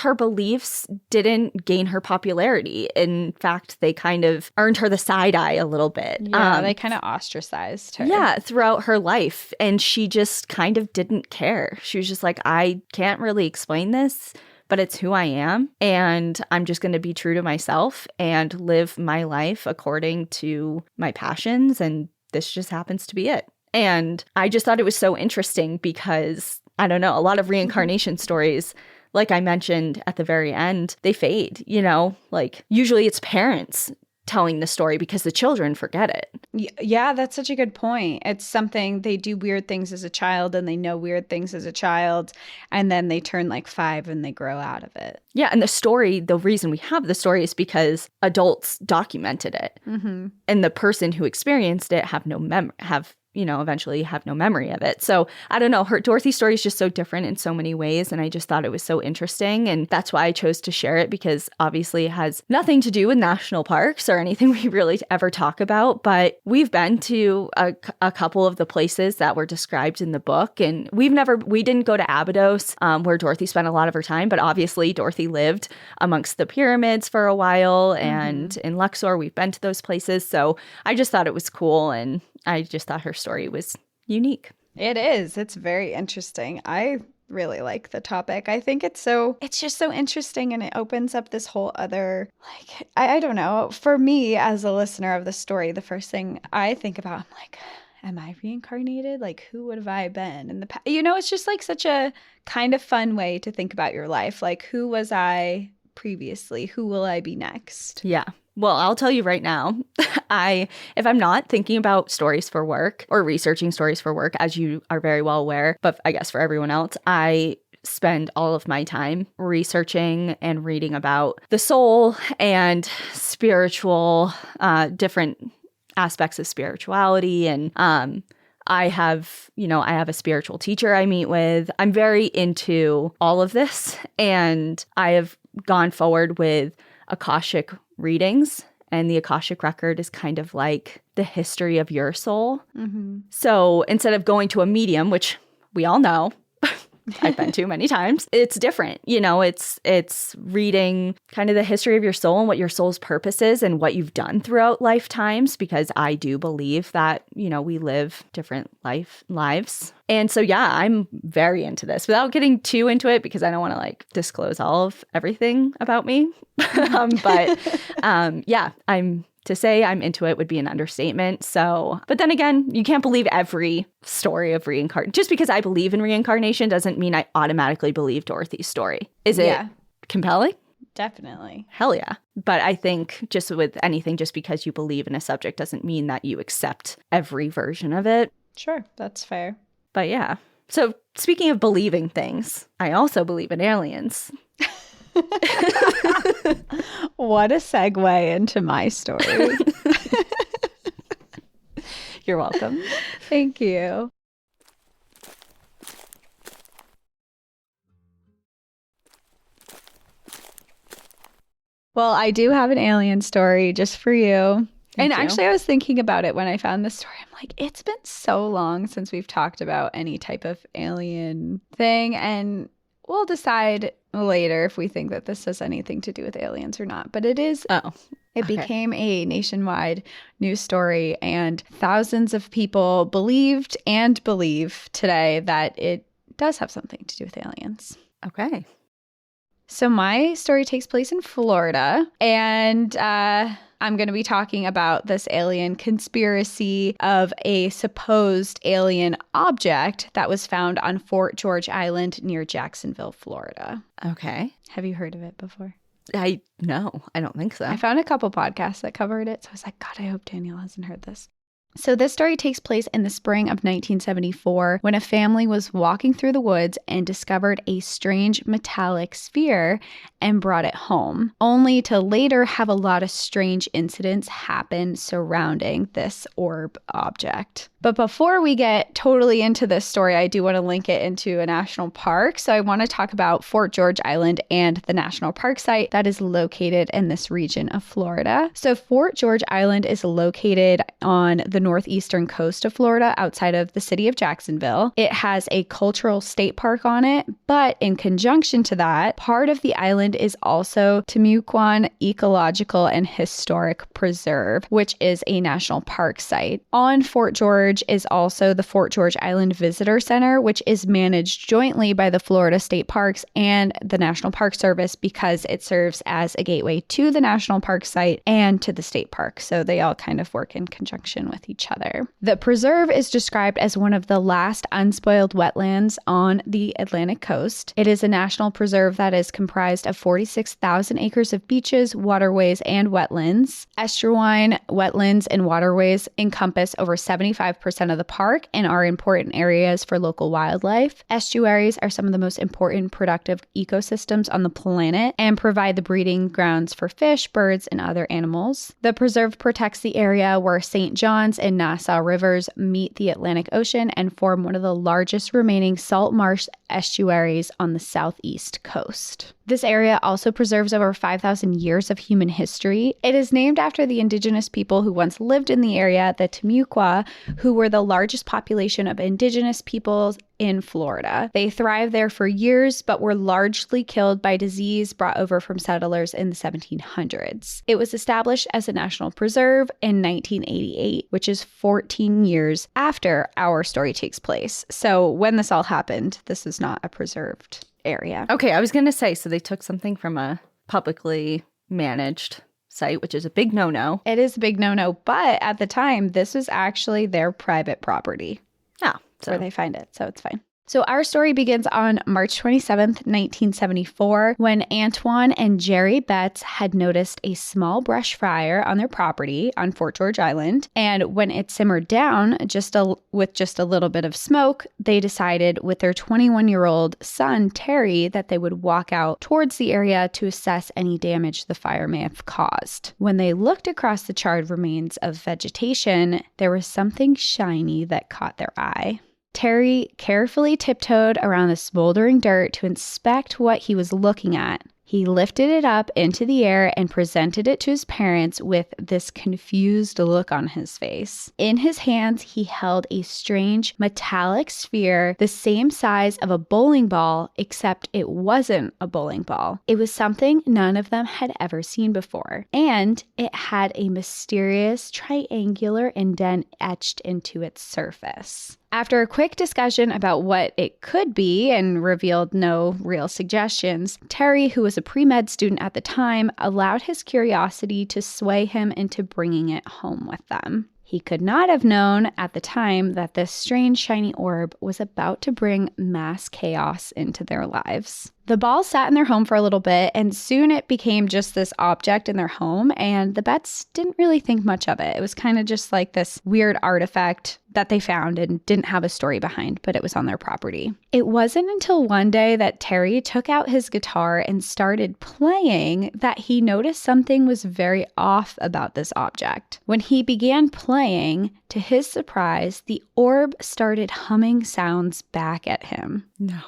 Her beliefs didn't gain her popularity. In fact, they kind of earned her the side eye a little bit. Yeah, they kind of ostracized her. Yeah, throughout her life. And she just kind of didn't care. She was just like, I can't really explain this, but it's who I am. And I'm just going to be true to myself and live my life according to my passions. And this just happens to be it. And I just thought it was so interesting because, I don't know, a lot of reincarnation stories, like I mentioned at the very end, they fade, usually it's parents telling the story because the children forget it. Yeah, that's such a good point. It's something they do weird things as a child and they know weird things as a child and then they turn 5 and they grow out of it. Yeah, and the reason we have the story is because adults documented it. And the person who experienced it have eventually have no memory of it. So I don't know. Dorothy's story is just so different in so many ways. And I just thought it was so interesting. And that's why I chose to share it, because obviously it has nothing to do with national parks or anything we really ever talk about. But we've been to a couple of the places that were described in the book. And we didn't go to Abydos, where Dorothy spent a lot of her time. But obviously Dorothy lived amongst the pyramids for a while. And in Luxor, we've been to those places. So I just thought it was cool. And I just thought her story was unique. It is. It's very interesting. I really like the topic. I think it's just so interesting, and it opens up this whole other, like, I don't know. For me, as a listener of the story, the first thing I think about, I'm like, am I reincarnated? Like, who would have I been in the past? It's just like such a kind of fun way to think about your life. Like, who was I previously? Who will I be next? Yeah. Well, I'll tell you right now, if I'm not thinking about stories for work or researching stories for work, as you are very well aware, but I guess for everyone else, I spend all of my time researching and reading about the soul and spiritual, different aspects of spirituality. And I have a spiritual teacher I meet with. I'm very into all of this, and I have gone forward with Akashic readings, and the Akashic record is kind of like the history of your soul. So instead of going to a medium, which we all know I've been to many times, it's different. It's reading kind of the history of your soul and what your soul's purpose is and what you've done throughout lifetimes, because I do believe that, we live different lives. And so, yeah, I'm very into this without getting too into it, because I don't want to disclose all of everything about me. Yeah, to say I'm into it would be an understatement. So, but then again, you can't believe every story of reincarnation. Just because I believe in reincarnation doesn't mean I automatically believe Dorothy's story. Is it compelling? Definitely. Hell yeah. But I think just with anything, just because you believe in a subject doesn't mean that you accept every version of it. Sure, that's fair. But yeah. So speaking of believing things, I also believe in aliens. What a segue into my story. You're welcome. Thank you. Well, I do have an alien story just for you. Thank you. Actually, I was thinking about it when I found this story. I'm like, it's been so long since we've talked about any type of alien thing, and we'll decide later if we think that this has anything to do with aliens or not. But it is. Oh. It became a nationwide news story, and thousands of people believed and believe today that it does have something to do with aliens. Okay. So my story takes place in Florida, and I'm going to be talking about this alien conspiracy of a supposed alien object that was found on Fort George Island near Jacksonville, Florida. Okay. Have you heard of it before? No, I don't think so. I found a couple podcasts that covered it, so I was like, God, I hope Danielle hasn't heard this. So this story takes place in the spring of 1974 when a family was walking through the woods and discovered a strange metallic sphere and brought it home, only to later have a lot of strange incidents happen surrounding this orb object. But before we get totally into this story, I do want to link it into a national park. So I want to talk about Fort George Island and the national park site that is located in this region of Florida. So Fort George Island is located on the northeastern coast of Florida outside of the city of Jacksonville. It has a cultural state park on it, but in conjunction to that, part of the island is also Timucuan Ecological and Historic Preserve, which is a national park site. On Fort George is also the Fort George Island Visitor Center, which is managed jointly by the Florida State Parks and the National Park Service because it serves as a gateway to the national park site and to the state park. So they all kind of work in conjunction with each other. The preserve is described as one of the last unspoiled wetlands on the Atlantic coast. It is a national preserve that is comprised of 46,000 acres of beaches, waterways, and wetlands. Estuarine wetlands and waterways encompass over 75% 85% of the park and are important areas for local wildlife. Estuaries are some of the most important productive ecosystems on the planet and provide the breeding grounds for fish, birds, and other animals. The preserve protects the area where St. John's and Nassau rivers meet the Atlantic Ocean and form one of the largest remaining salt marsh estuaries on the southeast coast. This area also preserves over 5,000 years of human history. It is named after the indigenous people who once lived in the area, the Timucua, who were the largest population of indigenous peoples in Florida. They thrived there for years, but were largely killed by disease brought over from settlers in the 1700s. It was established as a national preserve in 1988, which is 14 years after our story takes place. So when this all happened, this is not a preserved area. Okay, I was going to say, so they took something from a publicly managed site, which is a big no-no. It is a big no-no, but at the time, this was actually their private property. Oh, So where they find it, so it's fine. So our story begins on March 27th, 1974, when Antoine and Jerry Betts had noticed a small brush fire on their property on Fort George Island. And when it simmered down with just a little bit of smoke, they decided with their 21-year-old son, Terry, that they would walk out towards the area to assess any damage the fire may have caused. When they looked across the charred remains of vegetation, there was something shiny that caught their eye. Terry carefully tiptoed around the smoldering dirt to inspect what he was looking at. He lifted it up into the air and presented it to his parents with this confused look on his face. In his hands, he held a strange metallic sphere the same size of a bowling ball, except it wasn't a bowling ball. It was something none of them had ever seen before, and it had a mysterious triangular indent etched into its surface. After a quick discussion about what it could be and revealed no real suggestions, Terry, who was a pre-med student at the time, allowed his curiosity to sway him into bringing it home with them. He could not have known at the time that this strange shiny orb was about to bring mass chaos into their lives. The ball sat in their home for a little bit, and soon it became just this object in their home, and the Betts didn't really think much of it. It was kind of just like this weird artifact that they found and didn't have a story behind, but it was on their property. It wasn't until one day that Terry took out his guitar and started playing that he noticed something was very off about this object. When he began playing, to his surprise, the orb started humming sounds back at him. No.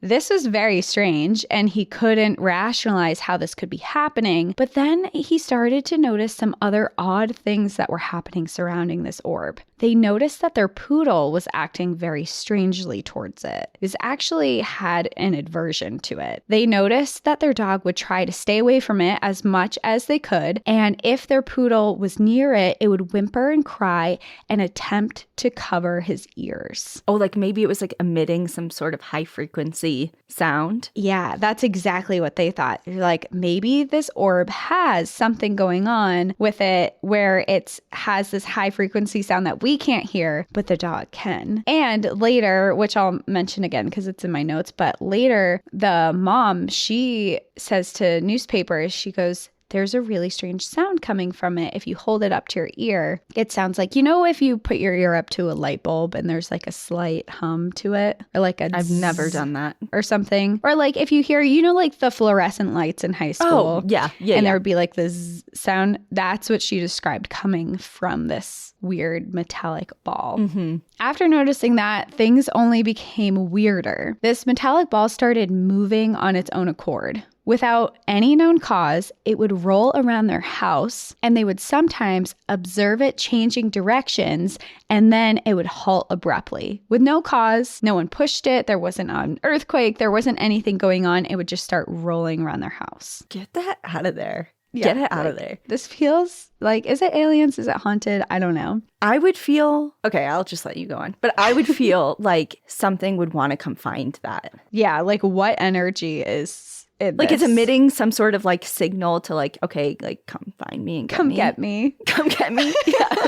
This was very strange, and he couldn't rationalize how this could be happening, but then he started to notice some other odd things that were happening surrounding this orb. They noticed that their poodle was acting very strangely towards it. It actually had an aversion to it. They noticed that their dog would try to stay away from it as much as they could, and if their poodle was near it, it would whimper and cry and attempt to cover his ears. Oh, like maybe it was like emitting some sort of high frequency sound. Yeah, that's exactly what they thought. Like, maybe this orb has something going on with it where it has this high frequency sound that we can't hear, but the dog can. And later, which I'll mention again because it's in my notes, but later the mom, she says to newspapers, she goes, "There's a really strange sound coming from it. If you hold it up to your ear, it sounds like, if you put your ear up to a light bulb and there's like a slight hum to it, or like a I've never done that. Or something. Or like if you hear, like the fluorescent lights in high school. Oh, yeah. And there would be like this sound. That's what she described coming from this weird metallic ball. Mm-hmm. After noticing that, things only became weirder. This metallic ball started moving on its own accord. Without any known cause, it would roll around their house, and they would sometimes observe it changing directions, and then it would halt abruptly. With no cause, no one pushed it, there wasn't an earthquake, there wasn't anything going on, it would just start rolling around their house. Get that out of there. Yeah, Get it out of there. This feels like, is it aliens? Is it haunted? I don't know. I would feel, okay, I'll just let you go on. But I would feel like something would want to come find that. Yeah, like what energy is in like this? It's emitting some sort of like signal to like, okay, like come find me and Come get me. Come get me. Yeah.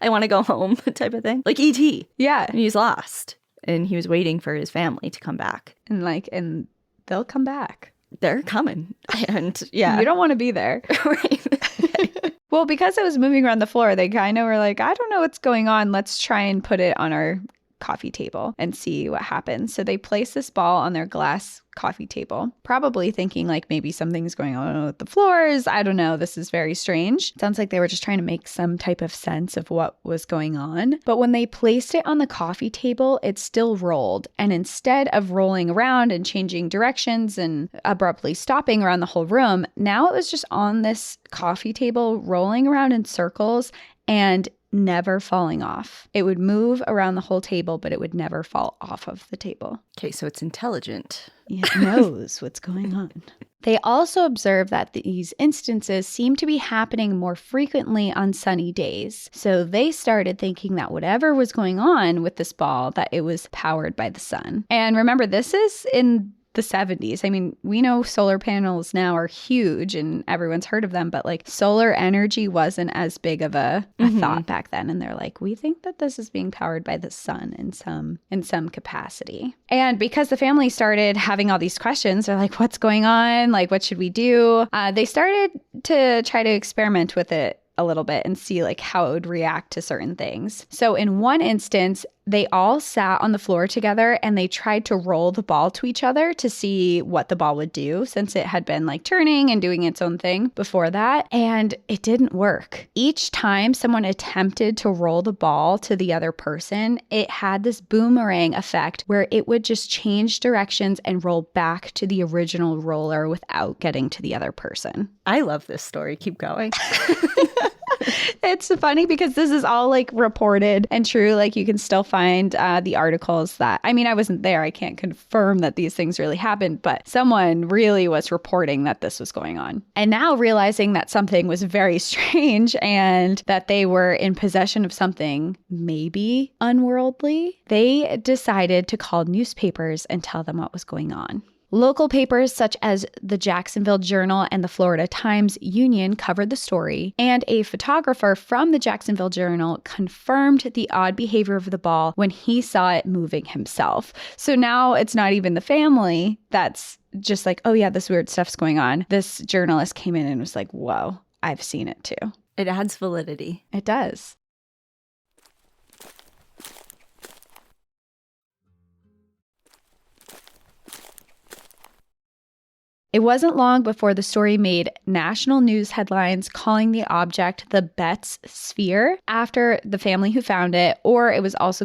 I want to go home type of thing. Like E.T. Yeah. And he's lost. And he was waiting for his family to come back. And they'll come back. They're coming. And yeah. You don't want to be there. Right. Well, because it was moving around the floor, they kind of were like, I don't know what's going on. Let's try and put it on our coffee table and see what happens. So they placed this ball on their glass coffee table, probably thinking like maybe something's going on with the floors. I don't know. This is very strange. Sounds like they were just trying to make some type of sense of what was going on. But when they placed it on the coffee table, it still rolled. And instead of rolling around and changing directions and abruptly stopping around the whole room, now it was just on this coffee table rolling around in circles and never falling off. It would move around the whole table, but it would never fall off of the table. Okay, so it's intelligent. It knows what's going on. They also observed that these instances seem to be happening more frequently on sunny days. So they started thinking that whatever was going on with this ball, that it was powered by the sun. And remember, this is in the 70s. I mean, we know solar panels now are huge and everyone's heard of them, but like solar energy wasn't as big of a thought back then. And they're like, we think that this is being powered by the sun in some capacity. And because the family started having all these questions, they're like, what's going on? Like, what should we do? They started to try to experiment with it a little bit and see like how it would react to certain things. So in one instance, they all sat on the floor together and they tried to roll the ball to each other to see what the ball would do, since it had been like turning and doing its own thing before that. And it didn't work. Each time someone attempted to roll the ball to the other person, it had this boomerang effect where it would just change directions and roll back to the original roller without getting to the other person. I love this story. Keep going. It's funny because this is all like reported and true. Like you can still find the articles that, I mean, I wasn't there. I can't confirm that these things really happened, but someone really was reporting that this was going on. And now realizing that something was very strange and that they were in possession of something maybe unworldly, they decided to call newspapers and tell them what was going on. Local papers such as the Jacksonville Journal and the Florida Times-Union covered the story, and a photographer from the Jacksonville Journal confirmed the odd behavior of the ball when he saw it moving himself. So now it's not even the family that's just like, oh yeah, this weird stuff's going on. This journalist came in and was like, whoa, I've seen it too. It adds validity. It does. It wasn't long before the story made national news headlines calling the object the Betts Sphere after the family who found it, or it was also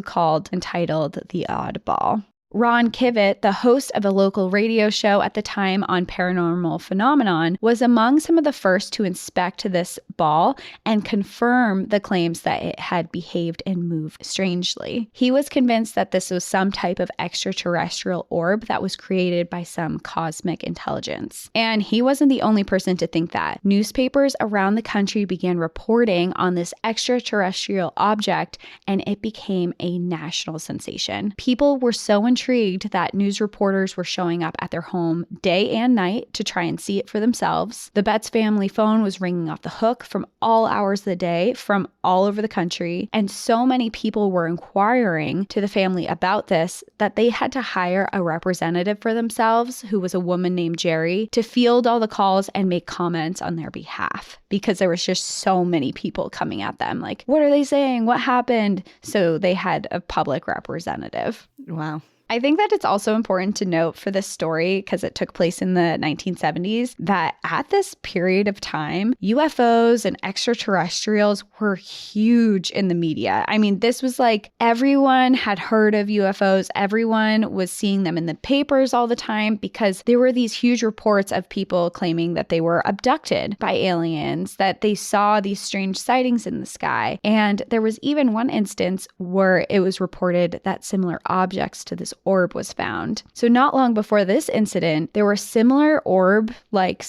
entitled the Odd Ball. Ron Kivett, the host of a local radio show at the time on paranormal phenomenon, was among some of the first to inspect this ball and confirm the claims that it had behaved and moved strangely. He was convinced that this was some type of extraterrestrial orb that was created by some cosmic intelligence. And he wasn't the only person to think that. Newspapers around the country began reporting on this extraterrestrial object, and it became a national sensation. People were so intrigued that news reporters were showing up at their home day and night to try and see it for themselves. The Betts family phone was ringing off the hook from all hours of the day from all over the country, and so many people were inquiring to the family about this that they had to hire a representative for themselves, who was a woman named Jerry, to field all the calls and make comments on their behalf, because there was just so many people coming at them like, what are they saying? What happened? So they had a public representative. Wow. I think that it's also important to note for this story, because it took place in the 1970s, that at this period of time, UFOs and extraterrestrials were huge in the media. I mean, this was like everyone had heard of UFOs. Everyone was seeing them in the papers all the time, because there were these huge reports of people claiming that they were abducted by aliens, that they saw these strange sightings in the sky. And there was even one instance where it was reported that similar objects to this orb was found. So not long before this incident, there were similar orb-like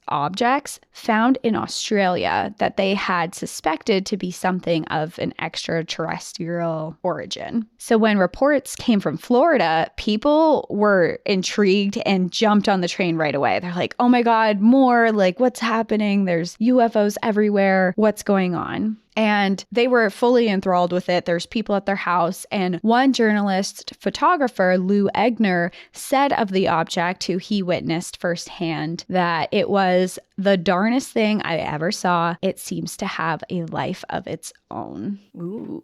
objects found in Australia that they had suspected to be something of an extraterrestrial origin. So when reports came from Florida, people were intrigued and jumped on the train right away. They're like, oh my God, more, like, what's happening? There's UFOs everywhere. What's going on? And they were fully enthralled with it. There's people at their house. And one journalist photographer, Lou Egner, said of the object, who he witnessed firsthand, that it was the darnest thing I ever saw. It seems to have a life of its own. Ooh.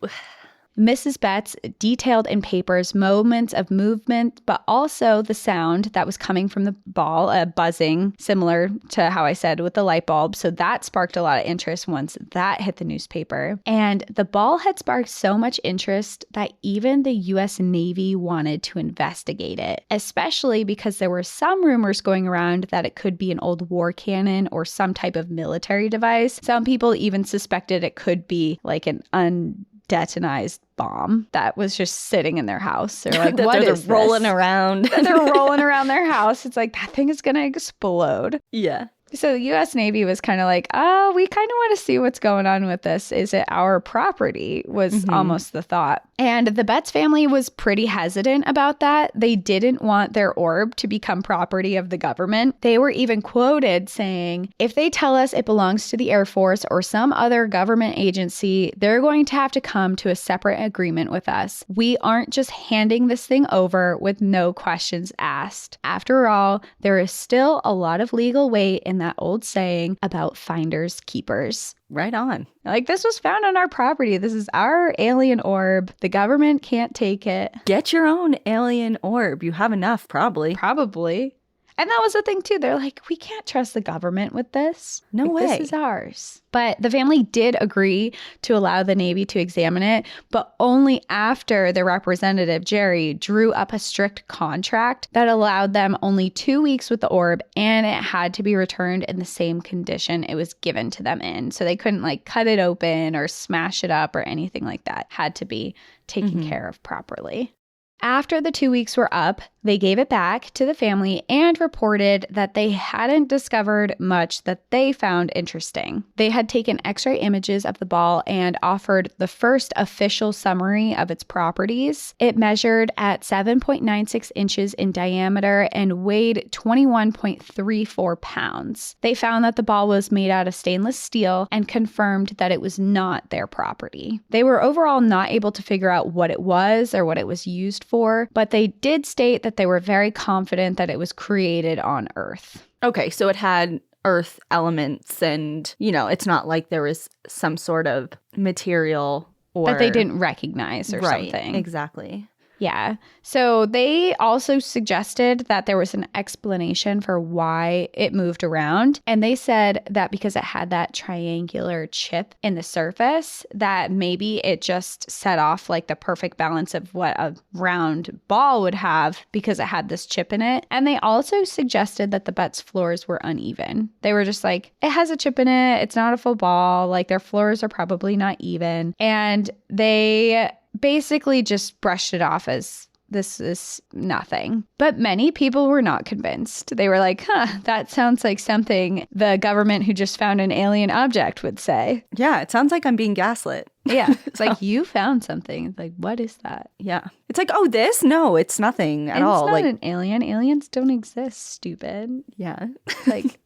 Mrs. Betts detailed in papers moments of movement, but also the sound that was coming from the ball, a buzzing, similar to how I said with the light bulb. So that sparked a lot of interest once that hit the newspaper. And the ball had sparked so much interest that even the U.S. Navy wanted to investigate it, especially because there were some rumors going around that it could be an old war cannon or some type of military device. Some people even suspected it could be like an undetonized bomb that was just sitting in their house. They're like, what is rolling around? They're rolling around their house. It's like, that thing is going to explode. Yeah. So the U.S. Navy was kind of like, oh, we kind of want to see what's going on with this. Is it our property? Was almost the thought. And the Betts family was pretty hesitant about that. They didn't want their orb to become property of the government. They were even quoted saying, if they tell us it belongs to the Air Force or some other government agency, they're going to have to come to a separate agreement with us. We aren't just handing this thing over with no questions asked. After all, there is still a lot of legal weight in that old saying about finders keepers. Right on. Like, this was found on our property. This is our alien orb. The government can't take it. Get your own alien orb. You have enough, probably. Probably. And that was the thing, too. They're like, we can't trust the government with this. No way. This is ours. But the family did agree to allow the Navy to examine it, but only after their representative, Jerry, drew up a strict contract that allowed them only 2 weeks with the orb, and it had to be returned in the same condition it was given to them in. So they couldn't like cut it open or smash it up or anything like that. Had to be taken care of properly. After the 2 weeks were up, they gave it back to the family and reported that they hadn't discovered much that they found interesting. They had taken X-ray images of the ball and offered the first official summary of its properties. It measured at 7.96 inches in diameter and weighed 21.34 pounds. They found that the ball was made out of stainless steel and confirmed that it was not their property. They were overall not able to figure out what it was or what it was used for, but they did state that they were very confident that it was created on Earth. Okay, so it had Earth elements and, you know, it's not like there was some sort of material or... that they didn't recognize or right, something. Exactly. Yeah. So they also suggested that there was an explanation for why it moved around. And they said that because it had that triangular chip in the surface, that maybe it just set off like the perfect balance of what a round ball would have because it had this chip in it. And they also suggested that the Betts floors were uneven. They were just like, it has a chip in it. It's not a full ball. Like, their floors are probably not even. And they basically just brushed it off as this is nothing. But many people were not convinced. They were like, that sounds like something the government who just found an alien object would say. Yeah, it sounds like I'm being gaslit. Yeah. It's like, you found something. It's like, what is that? Yeah. It's like, oh, this? No, it's nothing at all. It's not like an alien. Aliens don't exist, stupid. Yeah. Like,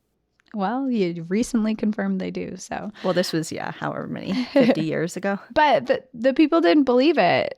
well, you recently confirmed they do, so. Well, this was, however many, 50 years ago. But the people didn't believe it.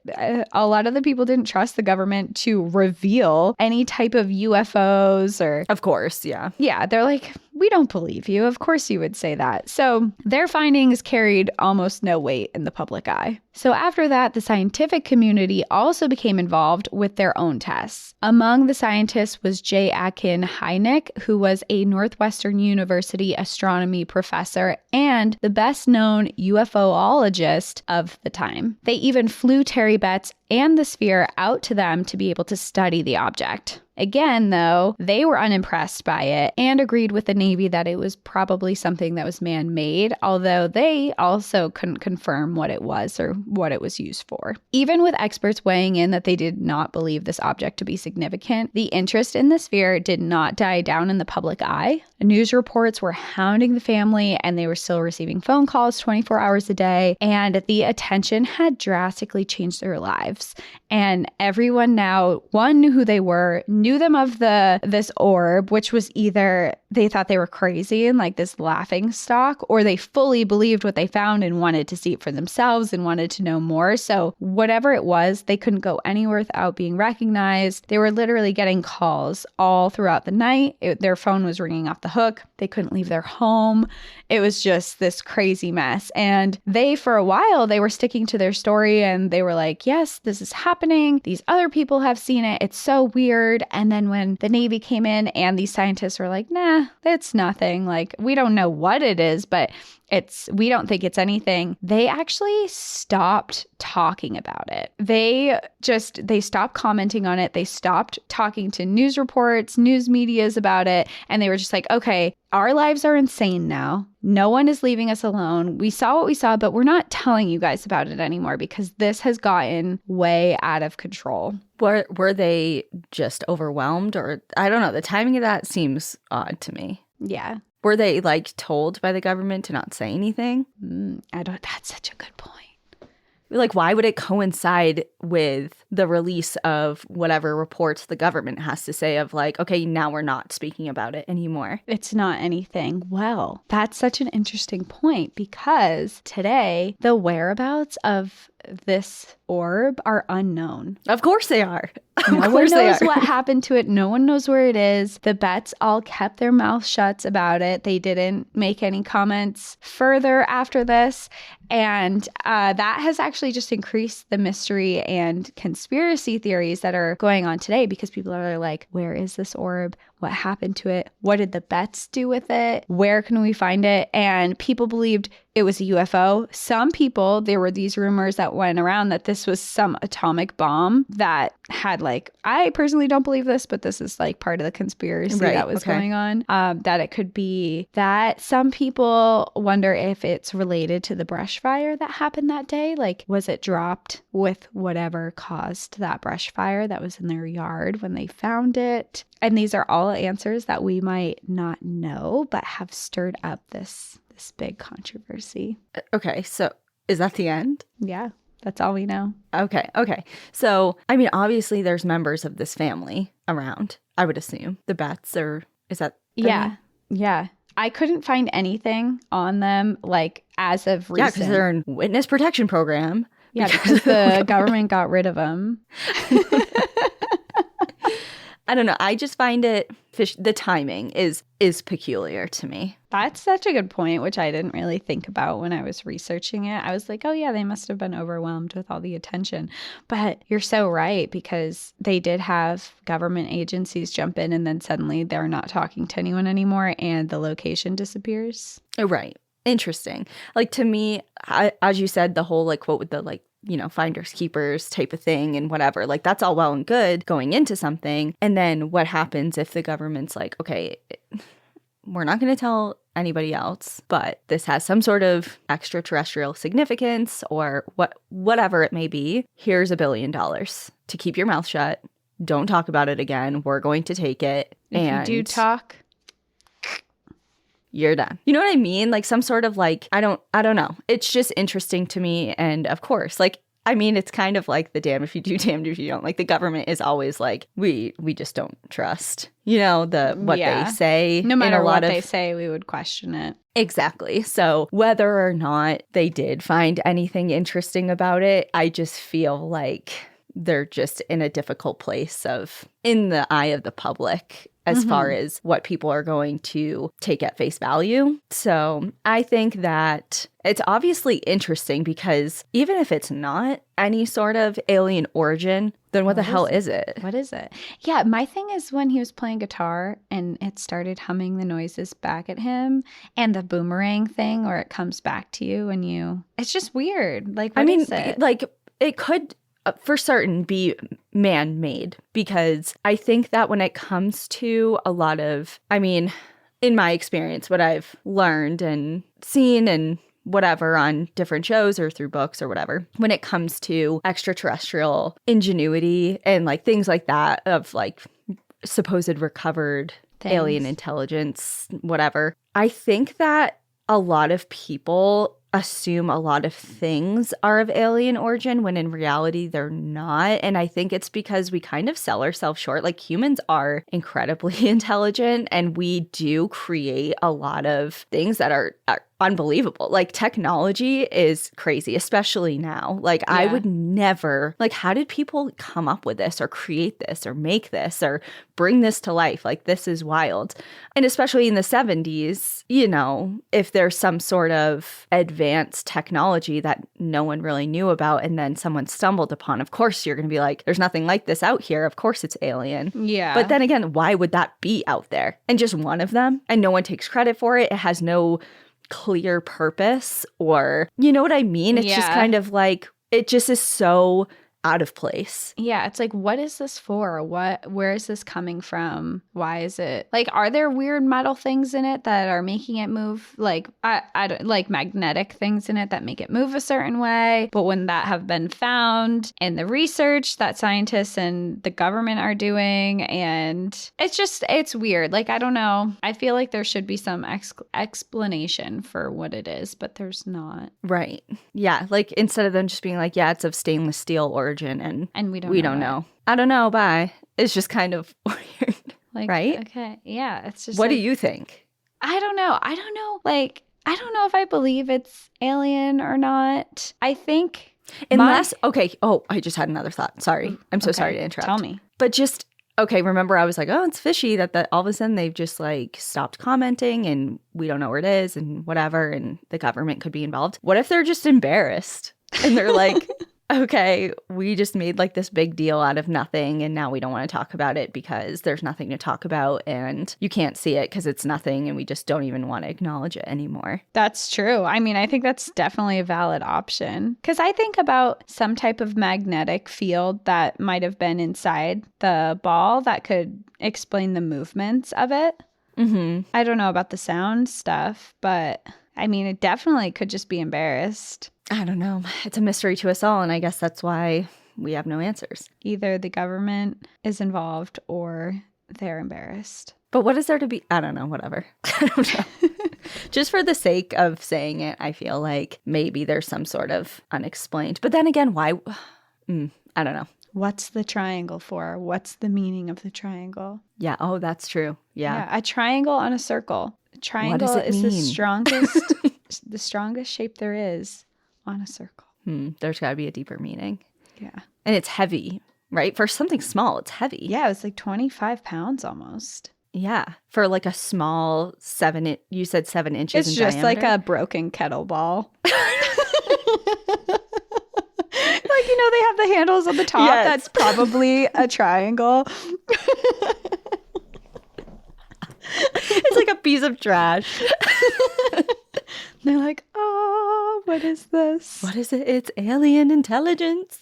A lot of the people didn't trust the government to reveal any type of UFOs or... Of course, yeah. Yeah, they're like, we don't believe you. Of course you would say that. So their findings carried almost no weight in the public eye. So after that, the scientific community also became involved with their own tests. Among the scientists was J. Atkin Hynek, who was a Northwestern University astronomy professor and the best-known UFOologist of the time. They even flew Terry Betts and the sphere out to them to be able to study the object. Again, though, they were unimpressed by it and agreed with the Navy that it was probably something that was man-made, although they also couldn't confirm what it was or what it was used for. Even with experts weighing in that they did not believe this object to be significant, the interest in the sphere did not die down in the public eye. News reports were hounding the family, and they were still receiving phone calls 24 hours a day, and the attention had drastically changed their lives. And everyone now, one, knew who they were, knew knew them of this orb, which was either they thought they were crazy and like this laughing stock, or they fully believed what they found and wanted to see it for themselves and wanted to know more. So whatever it was, they couldn't go anywhere without being recognized. They were literally getting calls all throughout the night. Their phone was ringing off the hook. They couldn't leave their home. It was just this crazy mess. And they, for a while, they were sticking to their story and they were like, yes, this is happening. These other people have seen it. It's so weird. And then when the Navy came in and these scientists were like, nah, it's nothing. Like, we don't know what it is, but we don't think it's anything. They actually stopped talking about it. They stopped commenting on it. They stopped talking to news reports, news medias about it. And they were just like, okay, our lives are insane now. No one is leaving us alone. We saw what we saw, but we're not telling you guys about it anymore because this has gotten way out of control. Were they just overwhelmed? Or I don't know. The timing of that seems odd to me. Yeah. Were they like told by the government to not say anything? That's such a good point. Like, why would it coincide with the release of whatever reports the government has to say of like, okay, now we're not speaking about it anymore? It's not anything. Well, that's such an interesting point because today the whereabouts of this orb are unknown. Of course they are. No one knows what happened to it. No one knows where it is. The Bets all kept their mouth shut about it. They didn't make any comments further after this. And that has actually just increased the mystery and conspiracy theories that are going on today because people are like, where is this orb? What happened to it? What did the Bets do with it? Where can we find it? And people believed it was a UFO. Some people, there were these rumors that went around that this was some atomic bomb that had like, I personally don't believe this, but this is like part of the conspiracy that was going on, that it could be that. Some people wonder if it's related to the brush fire that happened that day. Like, was it dropped with whatever caused that brush fire that was in their yard when they found it? And these are all answers that we might not know, but have stirred up this big controversy. Okay, so is that the end? Yeah, that's all we know. Okay. So, I mean, obviously there's members of this family around, I would assume. The Bets, or is that? Yeah. I couldn't find anything on them, like, as of recent. Yeah, because they're in witness protection program. Yeah, because the government got rid of them. I don't know. I just find the timing is peculiar to me. That's such a good point, which I didn't really think about when I was researching it. I was like, oh yeah, they must have been overwhelmed with all the attention. But you're so right, because they did have government agencies jump in and then suddenly they're not talking to anyone anymore and the location disappears. Right. Interesting. Like, to me, as you said, the whole like what would the like, finders keepers type of thing and whatever, like that's all well and good going into something. And then what happens if the government's like, okay, we're not going to tell anybody else, but this has some sort of extraterrestrial significance or whatever it may be. Here's $1 billion to keep your mouth shut. Don't talk about it again. We're going to take it. If you do talk, you're done. You know what I mean? Like some sort of like, I don't know. It's just interesting to me. And of course, like, I mean, it's kind of like the damned if you do, damned if you don't. Like the government is always like, we just don't trust, what they say. No matter what they say, we would question it. Exactly. So whether or not they did find anything interesting about it, I just feel like they're just in a difficult place in the eye of the public as far as what people are going to take at face value. So I think that it's obviously interesting because even if it's not any sort of alien origin, then what the hell is it? What is it? Yeah, my thing is when he was playing guitar and it started humming the noises back at him, and the boomerang thing where it comes back to you and it's just weird. Like, what is it? Like, it could for certain be man-made, because I think that when it comes to a lot of, I mean, in my experience, what I've learned and seen and whatever on different shows or through books or whatever, when it comes to extraterrestrial ingenuity and like things like that of like supposed recovered alien intelligence, whatever, I think that a lot of people assume a lot of things are of alien origin when in reality they're not. And I think it's because we kind of sell ourselves short. Like humans are incredibly intelligent and we do create a lot of things that are unbelievable. Like technology is crazy, especially now. Like I would never, like how did people come up with this or create this or make this or bring this to life? Like this is wild. And especially in the 70s, you know, if there's some sort of advanced technology that no one really knew about and then someone stumbled upon, of course you're going to be like, there's nothing like this out here. Of course it's alien. Yeah. But then again, why would that be out there? And just one of them and no one takes credit for it. It has no clear purpose or you know what I mean? It's just kind of like it just is so out of place. Yeah, it's like, what is this for? Where is this coming from? Why is it like, are there weird metal things in it that are making it move? Like, I don't like magnetic things in it that make it move a certain way. But wouldn't that have been found in the research that scientists and the government are doing? And it's weird. Like, I don't know. I feel like there should be some explanation for what it is, but there's not. Right. Yeah. Like instead of them just being like, yeah, it's of stainless steel origin and we don't know. I don't know. Bye. It's just kind of weird. Like, right? Okay. Yeah. It's just what do you think? I don't know. Like, I don't know if I believe it's alien or not. I think unless okay. Oh, I just had another thought. Sorry. I'm so sorry to interrupt. Tell me. But just okay, remember I was like, oh, it's fishy that all of a sudden they've just like stopped commenting and we don't know where it is and whatever and the government could be involved. What if they're just embarrassed and they're like, okay, we just made like this big deal out of nothing and now we don't want to talk about it because there's nothing to talk about and you can't see it because it's nothing and we just don't even want to acknowledge it anymore. That's true. I mean, I think that's definitely a valid option because I think about some type of magnetic field that might have been inside the ball that could explain the movements of it. Mm-hmm. I don't know about the sound stuff, but I mean, it definitely could just be embarrassed. I don't know. It's a mystery to us all, and I guess that's why we have no answers. Either the government is involved or they're embarrassed. But what is there to be? I don't know. Whatever. I don't know. Just for the sake of saying it, I feel like maybe there's some sort of unexplained. But then again, why? I don't know. What's the triangle for? What's the meaning of the triangle? Yeah. Oh, that's true. Yeah. A triangle on a circle. A triangle is the strongest shape there is on a circle. There's got to be a deeper meaning. Yeah. And it's heavy, right? For something small, it's heavy. Yeah, it was like 25 pounds almost. Yeah. For like a small you said 7 inches it's in just diameter. Like a broken kettlebell. Like, you know, they have the handles on the top. Yes. That's probably a triangle. It's like a piece of trash. They're like, oh, what is this? What is it? It's alien intelligence.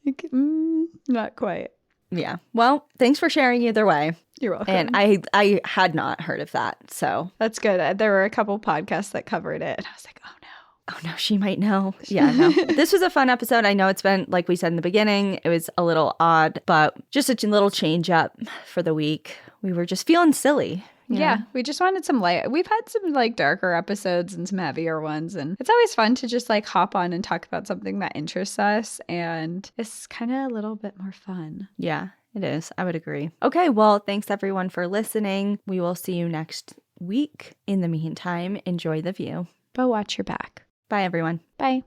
Like, not quite. Yeah. Well, thanks for sharing either way. You're welcome. And I had not heard of that. So that's good. There were a couple podcasts that covered it. And I was like, oh no. Oh no, she might know. Yeah, no. This was a fun episode. I know it's been, like we said in the beginning, it was a little odd, but just a little change up for the week. We were just feeling silly. Yeah, we just wanted some light. We've had some like darker episodes and some heavier ones, and it's always fun to just like hop on and talk about something that interests us, and it's kind of a little bit more fun. Yeah, it is. I would agree. Okay, well, thanks everyone for listening. We will see you next week. In the meantime, enjoy the view. But watch your back. Bye, everyone. Bye.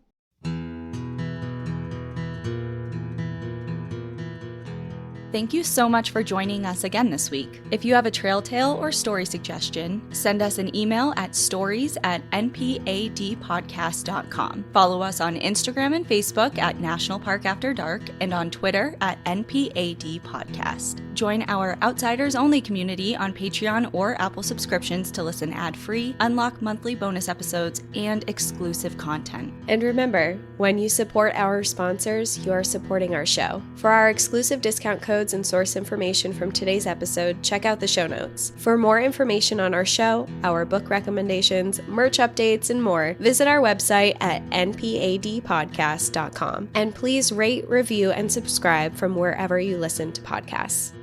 Thank you so much for joining us again this week. If you have a trail tale or story suggestion, send us an email at stories@npadpodcast.com. Follow us on Instagram and Facebook at National Park After Dark and on Twitter at NPAD Podcast. Join our Outsiders Only community on Patreon or Apple subscriptions to listen ad-free, unlock monthly bonus episodes, and exclusive content. And remember, when you support our sponsors, you are supporting our show. For our exclusive discount codes and source information from today's episode, check out the show notes. For more information on our show, our book recommendations, merch updates, and more, visit our website at npadpodcast.com. And please rate, review, and subscribe from wherever you listen to podcasts.